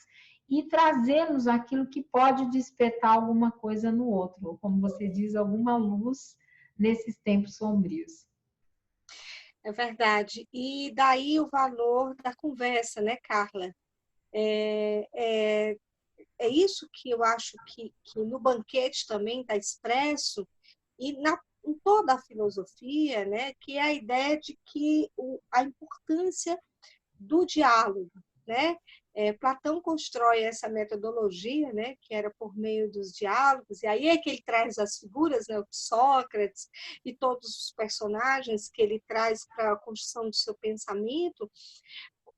e trazermos aquilo que pode despertar alguma coisa no outro, ou como você diz, alguma luz nesses tempos sombrios. É verdade. E daí o valor da conversa, né, Carla? É isso que eu acho que no banquete também está expresso, e em toda a filosofia, né, que é a ideia de que a importância do diálogo, né? Platão constrói essa metodologia, né, que era por meio dos diálogos, e aí é que ele traz as figuras, né, o Sócrates e todos os personagens que ele traz para a construção do seu pensamento,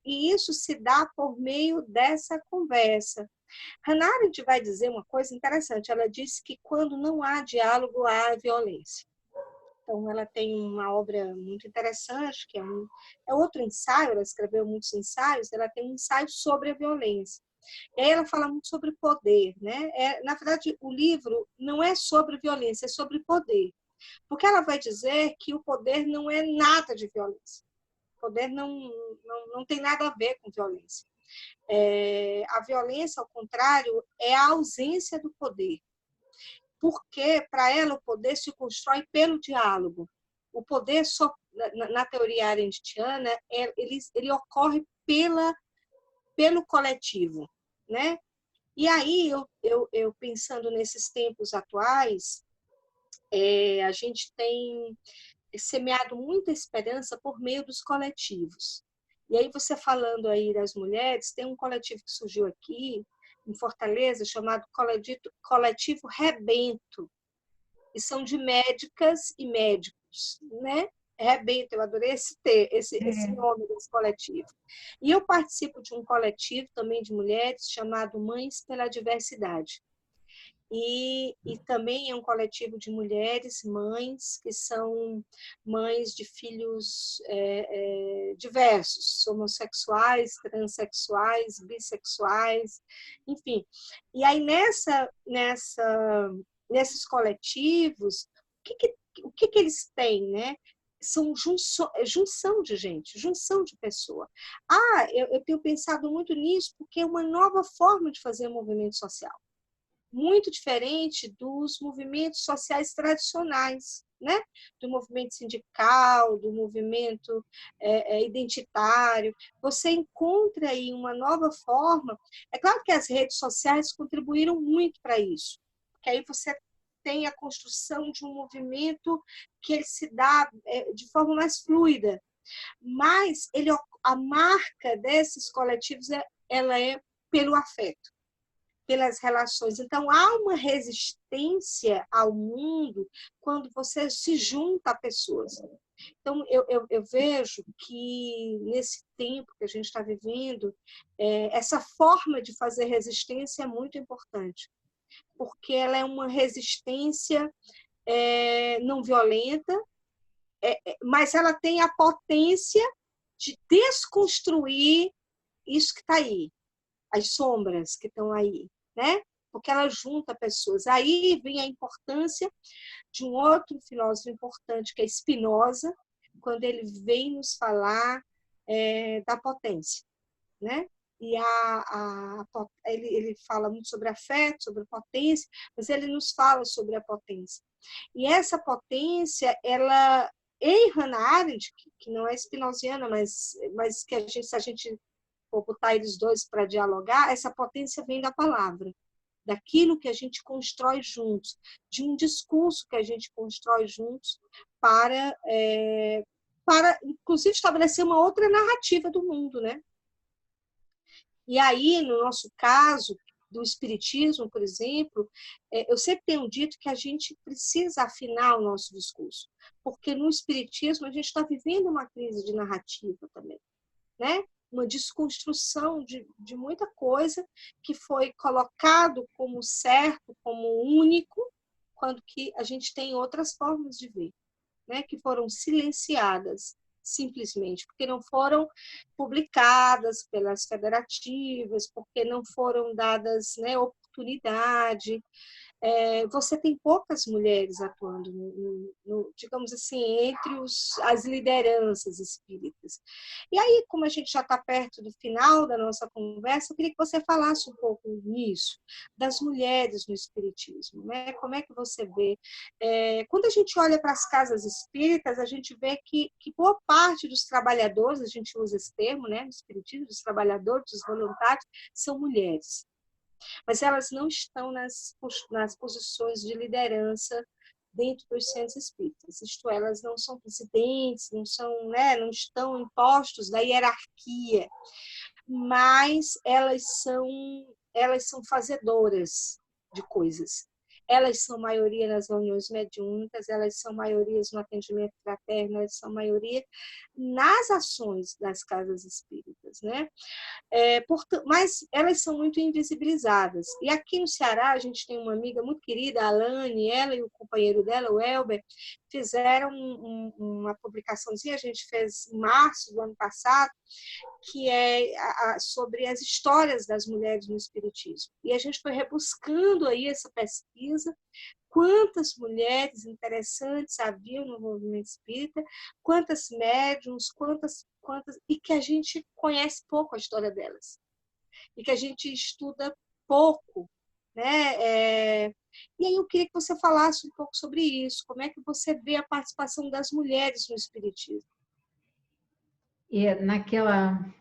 e isso se dá por meio dessa conversa. Hannah Arendt vai dizer uma coisa interessante, ela diz que quando não há diálogo, há violência. Então, ela tem uma obra muito interessante, que é outro ensaio, ela escreveu muitos ensaios, ela tem um ensaio sobre a violência. E aí ela fala muito sobre poder, né? Na verdade, o livro não é sobre violência, é sobre poder. Porque ela vai dizer que o poder não é nada de violência. O poder não tem nada a ver com violência. A violência, ao contrário, é a ausência do poder. Porque, para ela, o poder se constrói pelo diálogo. O poder, na teoria arendtiana, ele ocorre pelo coletivo, né? E aí, eu pensando nesses tempos atuais, a gente tem semeado muita esperança por meio dos coletivos. E aí, você falando aí das mulheres, tem um coletivo que surgiu aqui, em Fortaleza, chamado Coletivo Rebento, e são de médicas e médicos, né? Rebento, eu adorei esse nome desse coletivo. E eu participo de um coletivo também de mulheres chamado Mães pela Diversidade. E também é um coletivo de mulheres, mães, que são mães de filhos diversos, homossexuais, transexuais, bissexuais, enfim. E aí, nesses coletivos, o que eles têm, né? São junção de gente, junção de pessoa. Eu tenho pensado muito nisso, porque é uma nova forma de fazer movimento social, muito diferente dos movimentos sociais tradicionais, né? Do movimento sindical, do movimento identitário. Você encontra aí uma nova forma. É claro que as redes sociais contribuíram muito para isso, porque aí você tem a construção de um movimento que ele se dá de forma mais fluida, mas a marca desses coletivos ela é pelo afeto, pelas relações. Então, há uma resistência ao mundo quando você se junta a pessoas. Então, eu vejo que, nesse tempo que a gente está vivendo, essa forma de fazer resistência é muito importante, porque ela é uma resistência não violenta, mas ela tem a potência de desconstruir isso que está aí, as sombras que estão aí, né? Porque ela junta pessoas. Aí vem a importância de um outro filósofo importante, que é Spinoza, quando ele vem nos falar da potência, né? E ele fala muito sobre afeto, sobre potência, mas ele nos fala sobre a potência. E essa potência, ela, em Hannah Arendt, que não é spinoziana, mas que se a gente for botar eles dois para dialogar, essa potência vem da palavra, daquilo que a gente constrói juntos, de um discurso que a gente constrói juntos para inclusive, estabelecer uma outra narrativa do mundo, né? E aí, no nosso caso, do espiritismo, por exemplo, eu sempre tenho dito que a gente precisa afinar o nosso discurso, porque no espiritismo a gente está vivendo uma crise de narrativa também, né? Uma desconstrução de muita coisa que foi colocado como certo, como único, quando que a gente tem outras formas de ver, né? Que foram silenciadas simplesmente, porque não foram publicadas pelas federativas, porque não foram dadas, né, oportunidade. Você tem poucas mulheres atuando, digamos assim, entre as lideranças espíritas. E aí, como a gente já está perto do final da nossa conversa, eu queria que você falasse um pouco nisso, das mulheres no espiritismo, né? Como é que você vê? Quando a gente olha para as casas espíritas, a gente vê que boa parte dos trabalhadores, a gente usa esse termo, né, no espiritismo, dos trabalhadores, dos voluntários, são mulheres. Mas elas não estão nas posições de liderança dentro dos centros espíritas. Isto é, elas não são presidentes, não são, né, não estão em postos da hierarquia, mas elas são fazedoras de coisas. Elas são maioria nas reuniões mediúnicas, elas são maiorias no atendimento fraterno, elas são maioria nas ações das casas espíritas, né? Mas elas são muito invisibilizadas. E aqui no Ceará, a gente tem uma amiga muito querida, a Alane, ela e o companheiro dela, o Elber, fizeram uma publicaçãozinha, a gente fez em março do ano passado, que é sobre as histórias das mulheres no espiritismo. E a gente foi rebuscando aí essa pesquisa, quantas mulheres interessantes haviam no movimento espírita, quantas médiums, quantas, e que a gente conhece pouco a história delas, e que a gente estuda pouco, né? E aí eu queria que você falasse um pouco sobre isso, como é que você vê a participação das mulheres no espiritismo?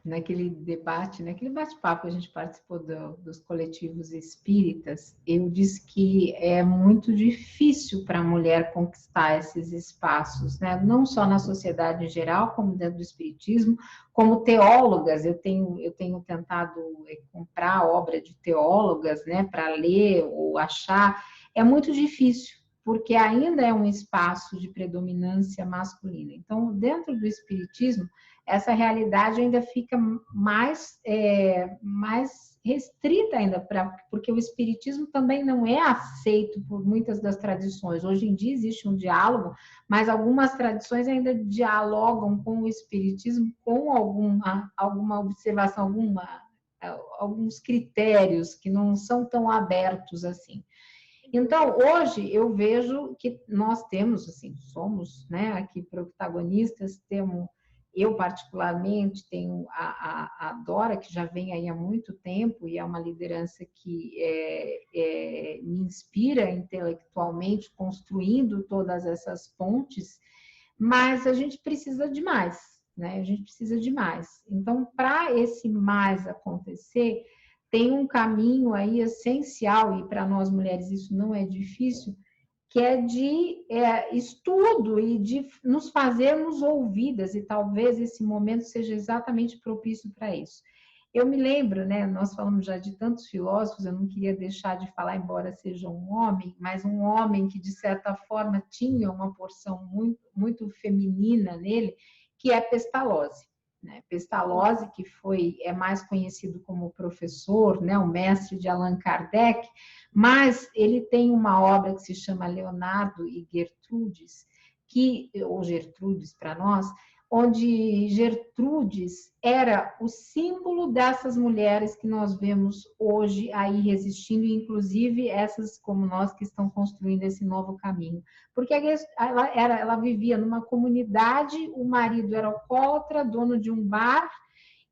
naquele debate, naquele bate-papo que a gente participou dos coletivos espíritas, eu disse que é muito difícil para a mulher conquistar esses espaços, né? Não só na sociedade em geral, como dentro do espiritismo, como teólogas. Eu tenho tentado comprar obra de teólogas, né, para ler ou achar. É muito difícil, porque ainda é um espaço de predominância masculina. Então, dentro do espiritismo, essa realidade ainda fica mais restrita ainda, porque o espiritismo também não é aceito por muitas das tradições. Hoje em dia existe um diálogo, mas algumas tradições ainda dialogam com o espiritismo com alguma observação, alguns critérios que não são tão abertos assim. Então, hoje eu vejo que nós temos, assim, somos, né, aqui protagonistas, eu particularmente tenho a Dora, que já vem aí há muito tempo e é uma liderança que me inspira intelectualmente, construindo todas essas pontes, mas a gente precisa de mais, né? A gente precisa de mais. Então, para esse mais acontecer, tem um caminho aí essencial, e para nós mulheres isso não é difícil, que é de estudo e de nos fazermos ouvidas, e talvez esse momento seja exatamente propício para isso. Eu me lembro, né, nós falamos já de tantos filósofos, eu não queria deixar de falar, embora seja um homem, mas um homem que, de certa forma, tinha uma porção muito, muito feminina nele, que é Pestalozzi. Né? Pestalozzi, que é mais conhecido como professor, né, o mestre de Allan Kardec, mas ele tem uma obra que se chama Leonardo e Gertrudes, ou Gertrudes para nós, onde Gertrudes era o símbolo dessas mulheres que nós vemos hoje aí resistindo, inclusive essas como nós que estão construindo esse novo caminho. Porque ela vivia numa comunidade, o marido era alcoólatra, dono de um bar,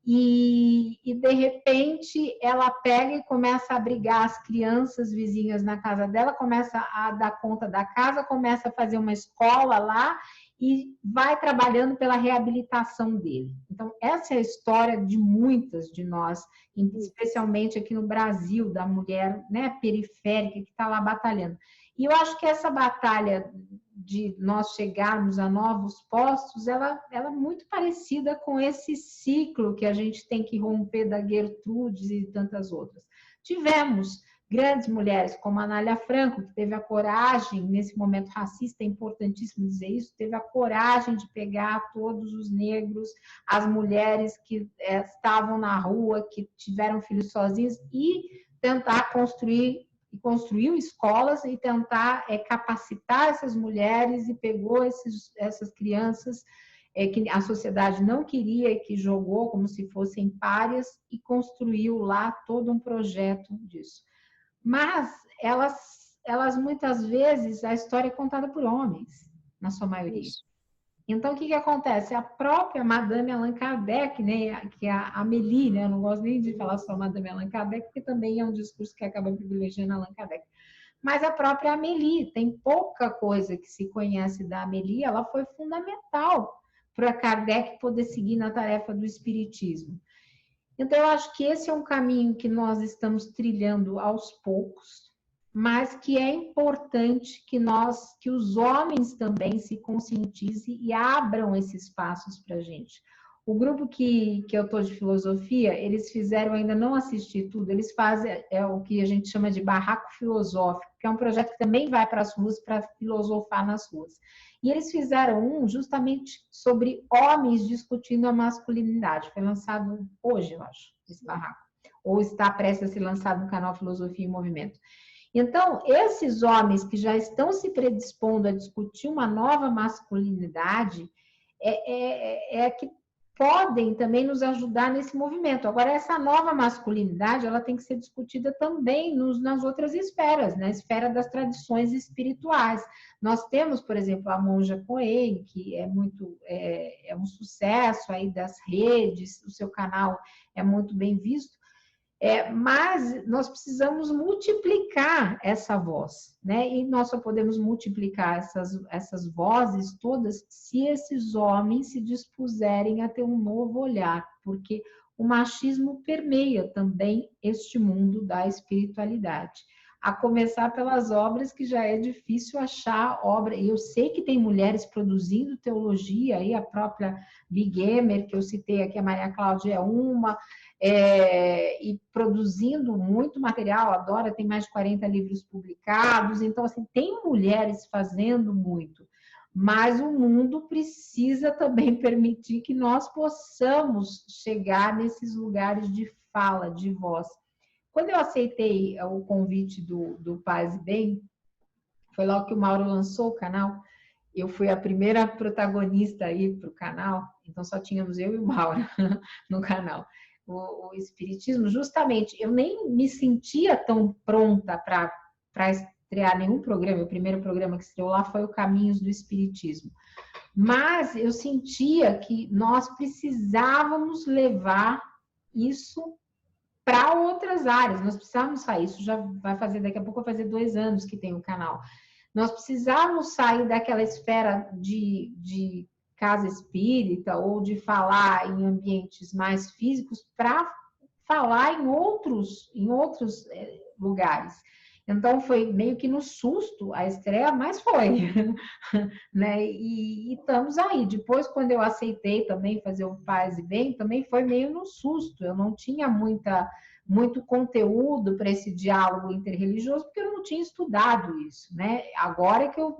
e de repente ela pega e começa a abrigar as crianças vizinhas na casa dela, começa a dar conta da casa, começa a fazer uma escola lá e vai trabalhando pela reabilitação dele. Então, essa é a história de muitas de nós, especialmente aqui no Brasil, da mulher, né, periférica que está lá batalhando. E eu acho que essa batalha de nós chegarmos a novos postos, ela é muito parecida com esse ciclo que a gente tem que romper da Gertrudes e tantas outras. Tivemos grandes mulheres como a Anália Franco, que teve a coragem, nesse momento racista, é importantíssimo dizer isso, teve a coragem de pegar todos os negros, as mulheres que estavam na rua, que tiveram filhos sozinhos, e tentar construiu escolas e tentar capacitar essas mulheres, e pegou essas crianças que a sociedade não queria e que jogou como se fossem párias e construiu lá todo um projeto disso. Mas elas muitas vezes, a história é contada por homens, na sua maioria. Isso. Então, o que acontece? A própria Madame Allan Kardec, né, que é a Amélie, né, eu não gosto nem de falar só Madame Allan Kardec, porque também é um discurso que acaba privilegiando Allan Kardec. Mas a própria Amélie, tem pouca coisa que se conhece da Amélie, ela foi fundamental para Kardec poder seguir na tarefa do espiritismo. Então, eu acho que esse é um caminho que nós estamos trilhando aos poucos, mas que é importante que os homens também se conscientizem e abram esses passos para a gente. O grupo que eu estou de filosofia, eles fizeram, ainda não assisti tudo, eles fazem o que a gente chama de barraco filosófico, que é um projeto que também vai para as ruas para filosofar nas ruas. E eles fizeram justamente sobre homens discutindo a masculinidade. Foi lançado hoje, eu acho, esse barraco. Ou está prestes a ser lançado no canal Filosofia em Movimento. Então, esses homens que já estão se predispondo a discutir uma nova masculinidade que podem também nos ajudar nesse movimento. Agora, essa nova masculinidade, ela tem que ser discutida também nas outras esferas, na esfera das tradições espirituais. Nós temos, por exemplo, a Monja Coen, que é um sucesso aí das redes, o seu canal é muito bem visto. Mas nós multiplicar essa voz, né? E nós só podemos multiplicar essas vozes todas se esses homens se dispuserem a ter um novo olhar, porque o machismo permeia também este mundo da espiritualidade. A começar pelas obras que já é difícil achar obra. E eu sei que tem mulheres produzindo teologia, aí a própria Bigemer, que eu citei aqui, a Maria Cláudia é uma, e produzindo muito material, a Dora tem mais de 40 livros publicados, então, assim, tem mulheres fazendo muito, mas o mundo precisa também permitir que nós possamos chegar nesses lugares de fala, de voz. Quando eu aceitei o convite do Paz e Bem, foi logo que o Mauro lançou o canal, eu fui a primeira protagonista aí para o canal, então só tínhamos eu e o Mauro no canal. O Espiritismo, justamente, eu nem me sentia tão pronta para estrear nenhum programa. O primeiro programa que estreou lá foi o Caminhos do Espiritismo. Mas eu sentia que nós precisávamos levar isso para outras áreas. Nós precisávamos sair. Isso já vai fazer, daqui a pouco vai fazer 2 anos que tem o canal. Nós precisávamos sair daquela esfera de casa espírita ou de falar em ambientes mais físicos para falar em outros lugares. Então, foi meio que no susto a estreia, mas foi. Né? E estamos aí. Depois, quando eu aceitei também fazer o Paz e Bem, também foi meio no susto. Eu não tinha muito conteúdo para esse diálogo interreligioso, porque eu não tinha estudado isso. Né? Agora que eu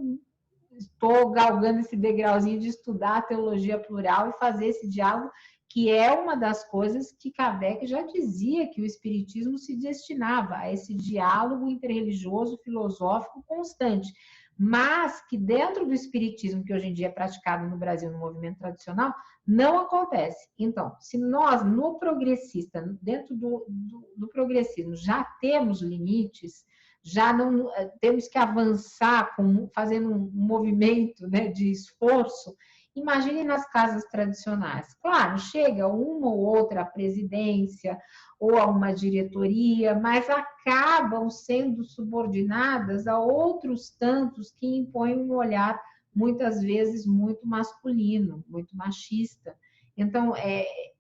estou galgando esse degrauzinho de estudar a teologia plural e fazer esse diálogo, que é uma das coisas que Kardec já dizia que o Espiritismo se destinava a esse diálogo interreligioso, filosófico constante, mas que dentro do Espiritismo, que hoje em dia é praticado no Brasil no movimento tradicional, não acontece. Então, se nós, no progressista, dentro do progressismo, já temos limites, já não temos que avançar fazendo um movimento, né, de esforço. Imagine nas casas tradicionais. Claro, chega uma ou outra presidência ou a uma diretoria, mas acabam sendo subordinadas a outros tantos que impõem um olhar, muitas vezes, muito masculino, muito machista. Então,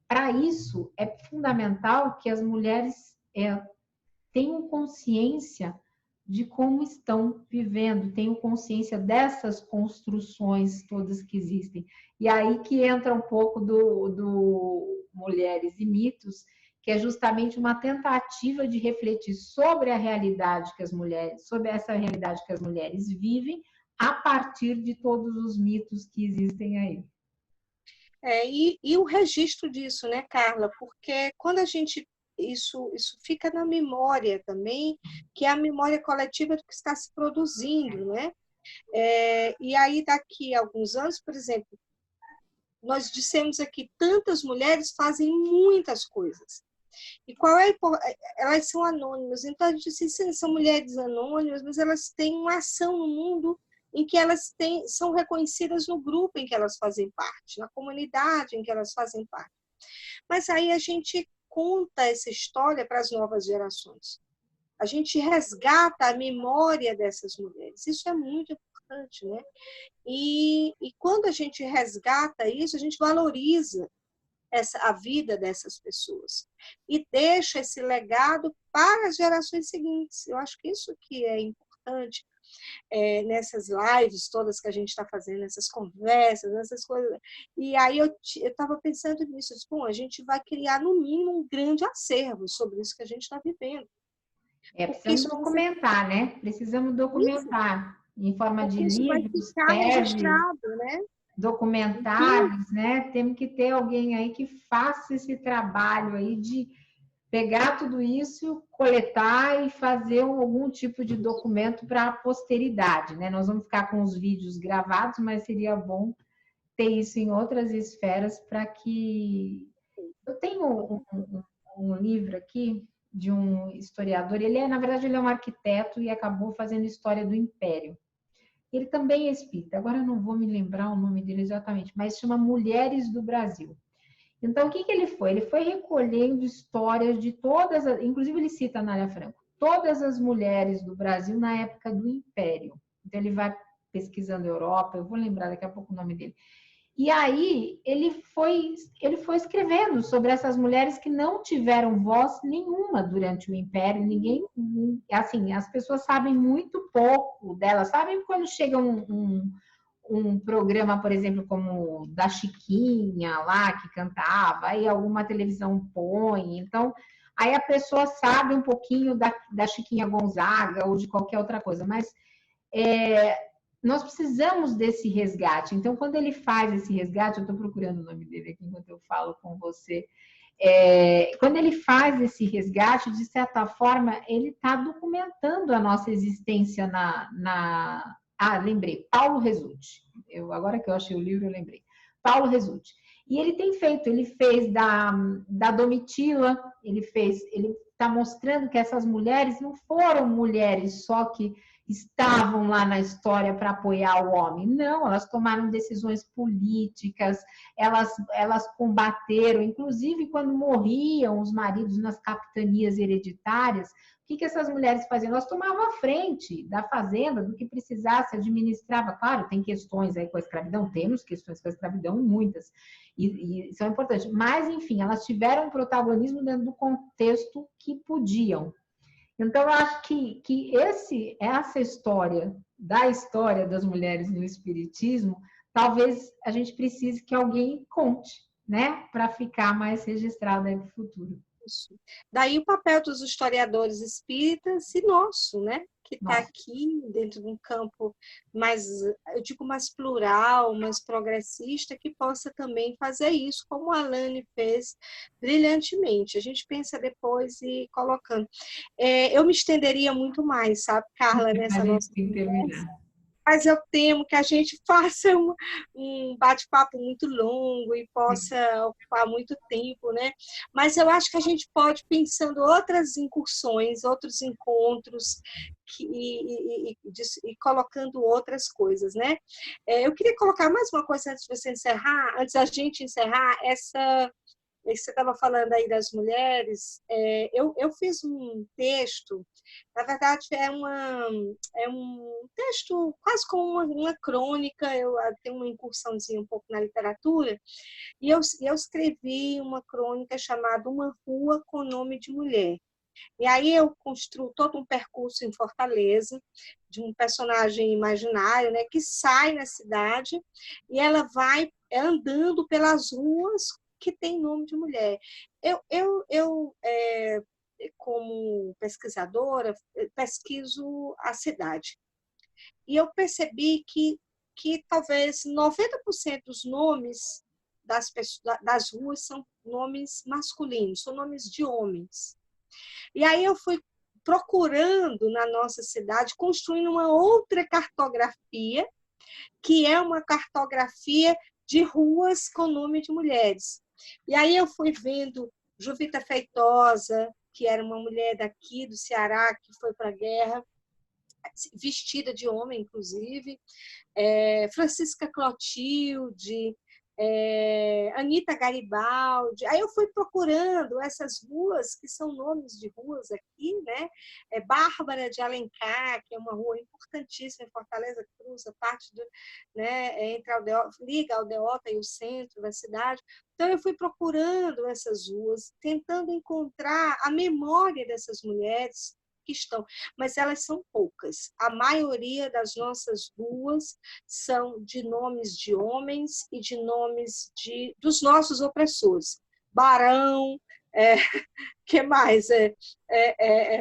para isso, é fundamental que as mulheres tenham consciência de como estão vivendo, tenho consciência dessas construções todas que existem. E aí que entra um pouco do Mulheres e Mitos, que é justamente uma tentativa de refletir sobre a realidade que as mulheres, sobre essa realidade que as mulheres vivem, a partir de todos os mitos que existem aí. E o registro disso, né, Carla? Porque quando a gente isso fica na memória também, que é a memória coletiva do que está se produzindo, né? E aí, daqui a alguns anos, por exemplo, nós dissemos aqui, tantas mulheres fazem muitas coisas. E elas são anônimas, então a gente diz assim, são mulheres anônimas, mas elas têm uma ação no mundo em que elas são reconhecidas no grupo em que elas fazem parte, na comunidade em que elas fazem parte. Mas aí a gente conta essa história para as novas gerações. A gente resgata a memória dessas mulheres. Isso é muito importante, né? E quando a gente resgata isso, a gente valoriza a vida dessas pessoas e deixa esse legado para as gerações seguintes. Eu acho que isso que é importante nessas lives todas que a gente está fazendo, essas conversas, essas coisas. E aí eu estava pensando nisso, bom, a gente vai criar no mínimo um grande acervo sobre isso que a gente está vivendo. Precisamos documentar, né? Precisamos documentar em forma de livros, registrado, né? Documentários, né? Temos que ter alguém aí que faça esse trabalho aí de pegar tudo isso, coletar e fazer algum tipo de documento para a posteridade, né? Nós vamos ficar com os vídeos gravados, mas seria bom ter isso em outras esferas para que... Eu tenho um livro aqui de um historiador, na verdade, ele é um arquiteto e acabou fazendo história do Império. Ele também é espírita, agora eu não vou me lembrar o nome dele exatamente, mas chama Mulheres do Brasil. Então, o que ele foi? Ele foi recolhendo histórias de todas, inclusive ele cita a Nália Franco, todas as mulheres do Brasil na época do Império. Então, ele vai pesquisando a Europa, eu vou lembrar daqui a pouco o nome dele. E aí ele foi escrevendo sobre essas mulheres que não tiveram voz nenhuma durante o Império. Ninguém, assim, as pessoas sabem muito pouco delas. Sabem quando chega um programa, por exemplo, como da Chiquinha lá, que cantava, aí alguma televisão põe. Então, aí a pessoa sabe um pouquinho da Chiquinha Gonzaga ou de qualquer outra coisa, mas nós precisamos desse resgate. Então, quando ele faz esse resgate, eu estou procurando o nome dele aqui enquanto eu falo com você. Quando ele faz esse resgate, de certa forma, ele está documentando a nossa existência lembrei, Paulo Resulti. Agora que eu achei o livro, eu lembrei. Paulo Resulti. E ele tem feito, ele fez da Domitila, ele está mostrando que essas mulheres não foram mulheres só que estavam lá na história para apoiar o homem. Não, elas tomaram decisões políticas, elas combateram, inclusive quando morriam os maridos nas capitanias hereditárias, o que essas mulheres faziam? Elas tomavam a frente da fazenda, do que precisasse, administrava. Claro, tem questões aí com a escravidão, temos questões com a escravidão, muitas, e são importantes. Mas, enfim, elas tiveram protagonismo dentro do contexto que podiam. Então, eu acho que essa história das mulheres no Espiritismo, talvez a gente precise que alguém conte, né? Para ficar mais registrado aí para o futuro. Isso. Daí o papel dos historiadores espíritas e nosso, né? Que está aqui dentro de um campo mais, eu digo, mais plural, mais progressista, que possa também fazer isso, como a Alane fez brilhantemente. A gente pensa depois e colocando. Eu me estenderia muito mais, sabe, Carla, nessa nossa conversa. Mas eu temo que a gente faça um bate-papo muito longo e possa ocupar muito tempo, né? Mas eu acho que a gente pode, pensando outras incursões, outros encontros e colocando outras coisas, né? Eu queria colocar mais uma coisa antes de você encerrar, antes da gente encerrar você estava falando aí das mulheres, eu fiz um texto, na verdade é um texto quase como uma crônica, eu tenho uma incursãozinha um pouco na literatura, e eu escrevi uma crônica chamada Uma Rua com Nome de Mulher. E aí eu construo todo um percurso em Fortaleza, de um personagem imaginário, né, que sai na cidade e ela vai andando pelas ruas que tem nome de mulher. Eu como pesquisadora, pesquiso a cidade. E eu percebi que talvez 90% dos nomes das ruas são nomes masculinos, são nomes de homens. E aí eu fui procurando na nossa cidade, construindo uma outra cartografia, que é uma cartografia de ruas com nome de mulheres. E aí eu fui vendo Juvita Feitosa, que era uma mulher daqui do Ceará, que foi para a guerra, vestida de homem, inclusive, Francisca Clotilde, Anita Garibaldi. Aí eu fui procurando essas ruas, que são nomes de ruas aqui, né? Bárbara de Alencar, que é uma rua importantíssima em Fortaleza, cruza parte né, liga a Aldeota e o centro da cidade. Então eu fui procurando essas ruas, tentando encontrar a memória dessas mulheres que estão, mas elas são poucas. A maioria das nossas ruas são de nomes de homens e de nomes dos nossos opressores. Barão, que mais?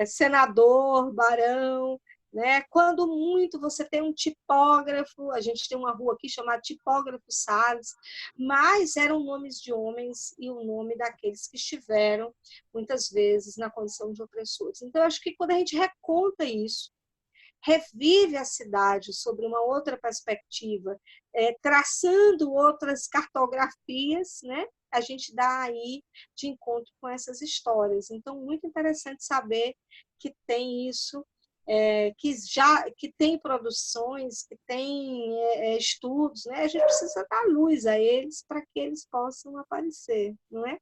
Senador, barão, né? Quando muito você tem um tipógrafo, a gente tem uma rua aqui chamada Tipógrafo Salles, mas eram nomes de homens e o nome daqueles que estiveram, muitas vezes, na condição de opressores. Então, acho que quando a gente reconta isso, revive a cidade sobre uma outra perspectiva, traçando outras cartografias, né? A gente dá aí de encontro com essas histórias. Então, muito interessante saber que tem isso que tem produções, que tem estudos, né? A gente precisa dar luz a eles para que eles possam aparecer, não é?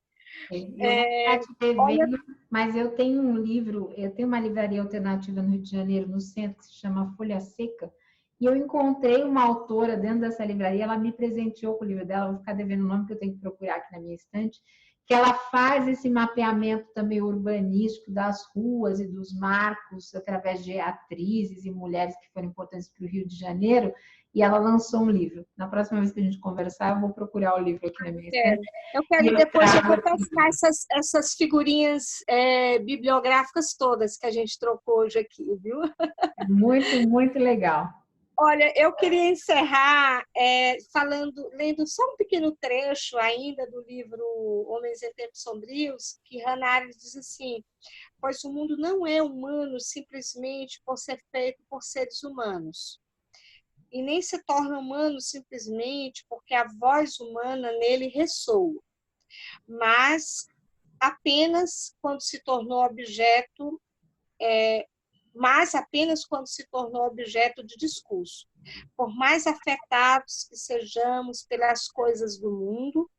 Eu vou estar te devendo, mas eu tenho um livro, eu tenho uma livraria alternativa no Rio de Janeiro, no centro, que se chama Folha Seca, e eu encontrei uma autora dentro dessa livraria, ela me presenteou com o livro dela, vou ficar devendo o nome que eu tenho que procurar aqui na minha estante, que ela faz esse mapeamento também urbanístico das ruas e dos marcos através de atrizes e mulheres que foram importantes para o Rio de Janeiro, e ela lançou um livro. Na próxima vez que a gente conversar, eu vou procurar o livro aqui na minha estante. Eu quero depois eu vou testar essas figurinhas bibliográficas todas que a gente trocou hoje aqui, viu? Muito, muito legal. Olha, eu queria encerrar lendo só um pequeno trecho ainda do livro Homens em Tempos Sombrios, que Hannah Arendt diz assim: pois o mundo não é humano simplesmente por ser feito por seres humanos, e nem se torna humano simplesmente porque a voz humana nele ressoa, mas apenas quando se tornou objeto de discurso. Por mais afetados que sejamos pelas coisas do mundo,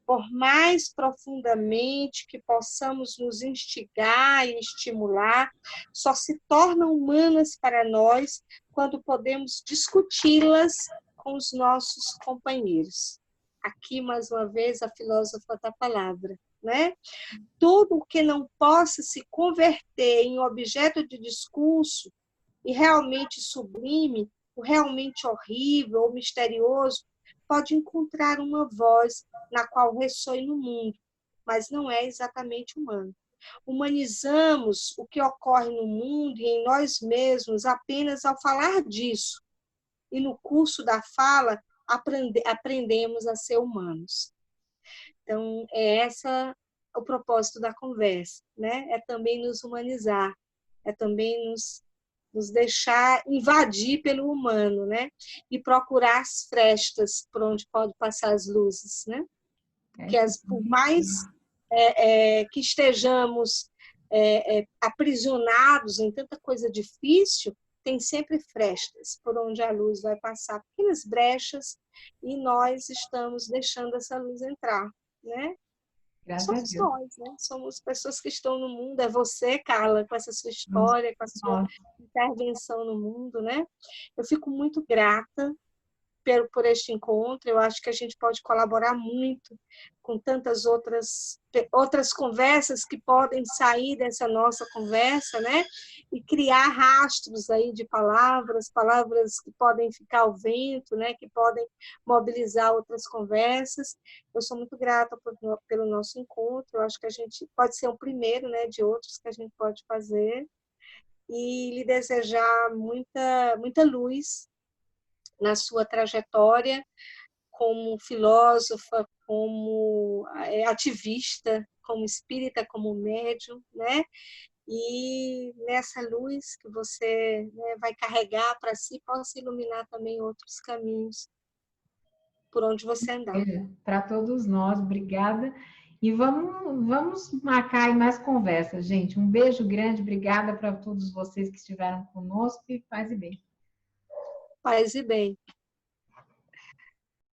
por mais profundamente que possamos nos instigar e estimular, só se tornam humanas para nós quando podemos discuti-las com os nossos companheiros. Aqui, mais uma vez, a filósofa da palavra, né? Tudo o que não possa se converter em objeto de discurso e realmente sublime, o realmente horrível ou misterioso, pode encontrar uma voz na qual ressoe no mundo, mas não é exatamente humano. Humanizamos o que ocorre no mundo e em nós mesmos apenas ao falar disso, e no curso da fala aprendemos a ser humanos. Então, o propósito da conversa, né? É também nos humanizar, é também nos deixar invadir pelo humano, né? E procurar as frestas por onde pode passar as luzes, né? Por mais que estejamos aprisionados em tanta coisa difícil, tem sempre frestas por onde a luz vai passar, pequenas brechas, e nós estamos deixando essa luz entrar, né? Somos nós, né? Somos pessoas que estão no mundo. É você, Carla, com essa sua história, com a sua intervenção no mundo, né? Eu fico muito grata por este encontro. Eu acho que a gente pode colaborar muito com tantas outras conversas que podem sair dessa nossa conversa, né? E criar rastros aí de palavras que podem ficar ao vento, né? Que podem mobilizar outras conversas. Eu sou muito grata pelo nosso encontro. Eu acho que a gente pode ser o primeiro, né? De outros que a gente pode fazer. E lhe desejar muita luz na sua trajetória como filósofa, como ativista, como espírita, como médium, né? E nessa luz que você, né, vai carregar para si, possa iluminar também outros caminhos por onde você andar. Para todos nós, obrigada. E vamos marcar aí mais conversas, gente. Um beijo grande, obrigada para todos vocês que estiveram conosco e paz e bem. Paz e bem.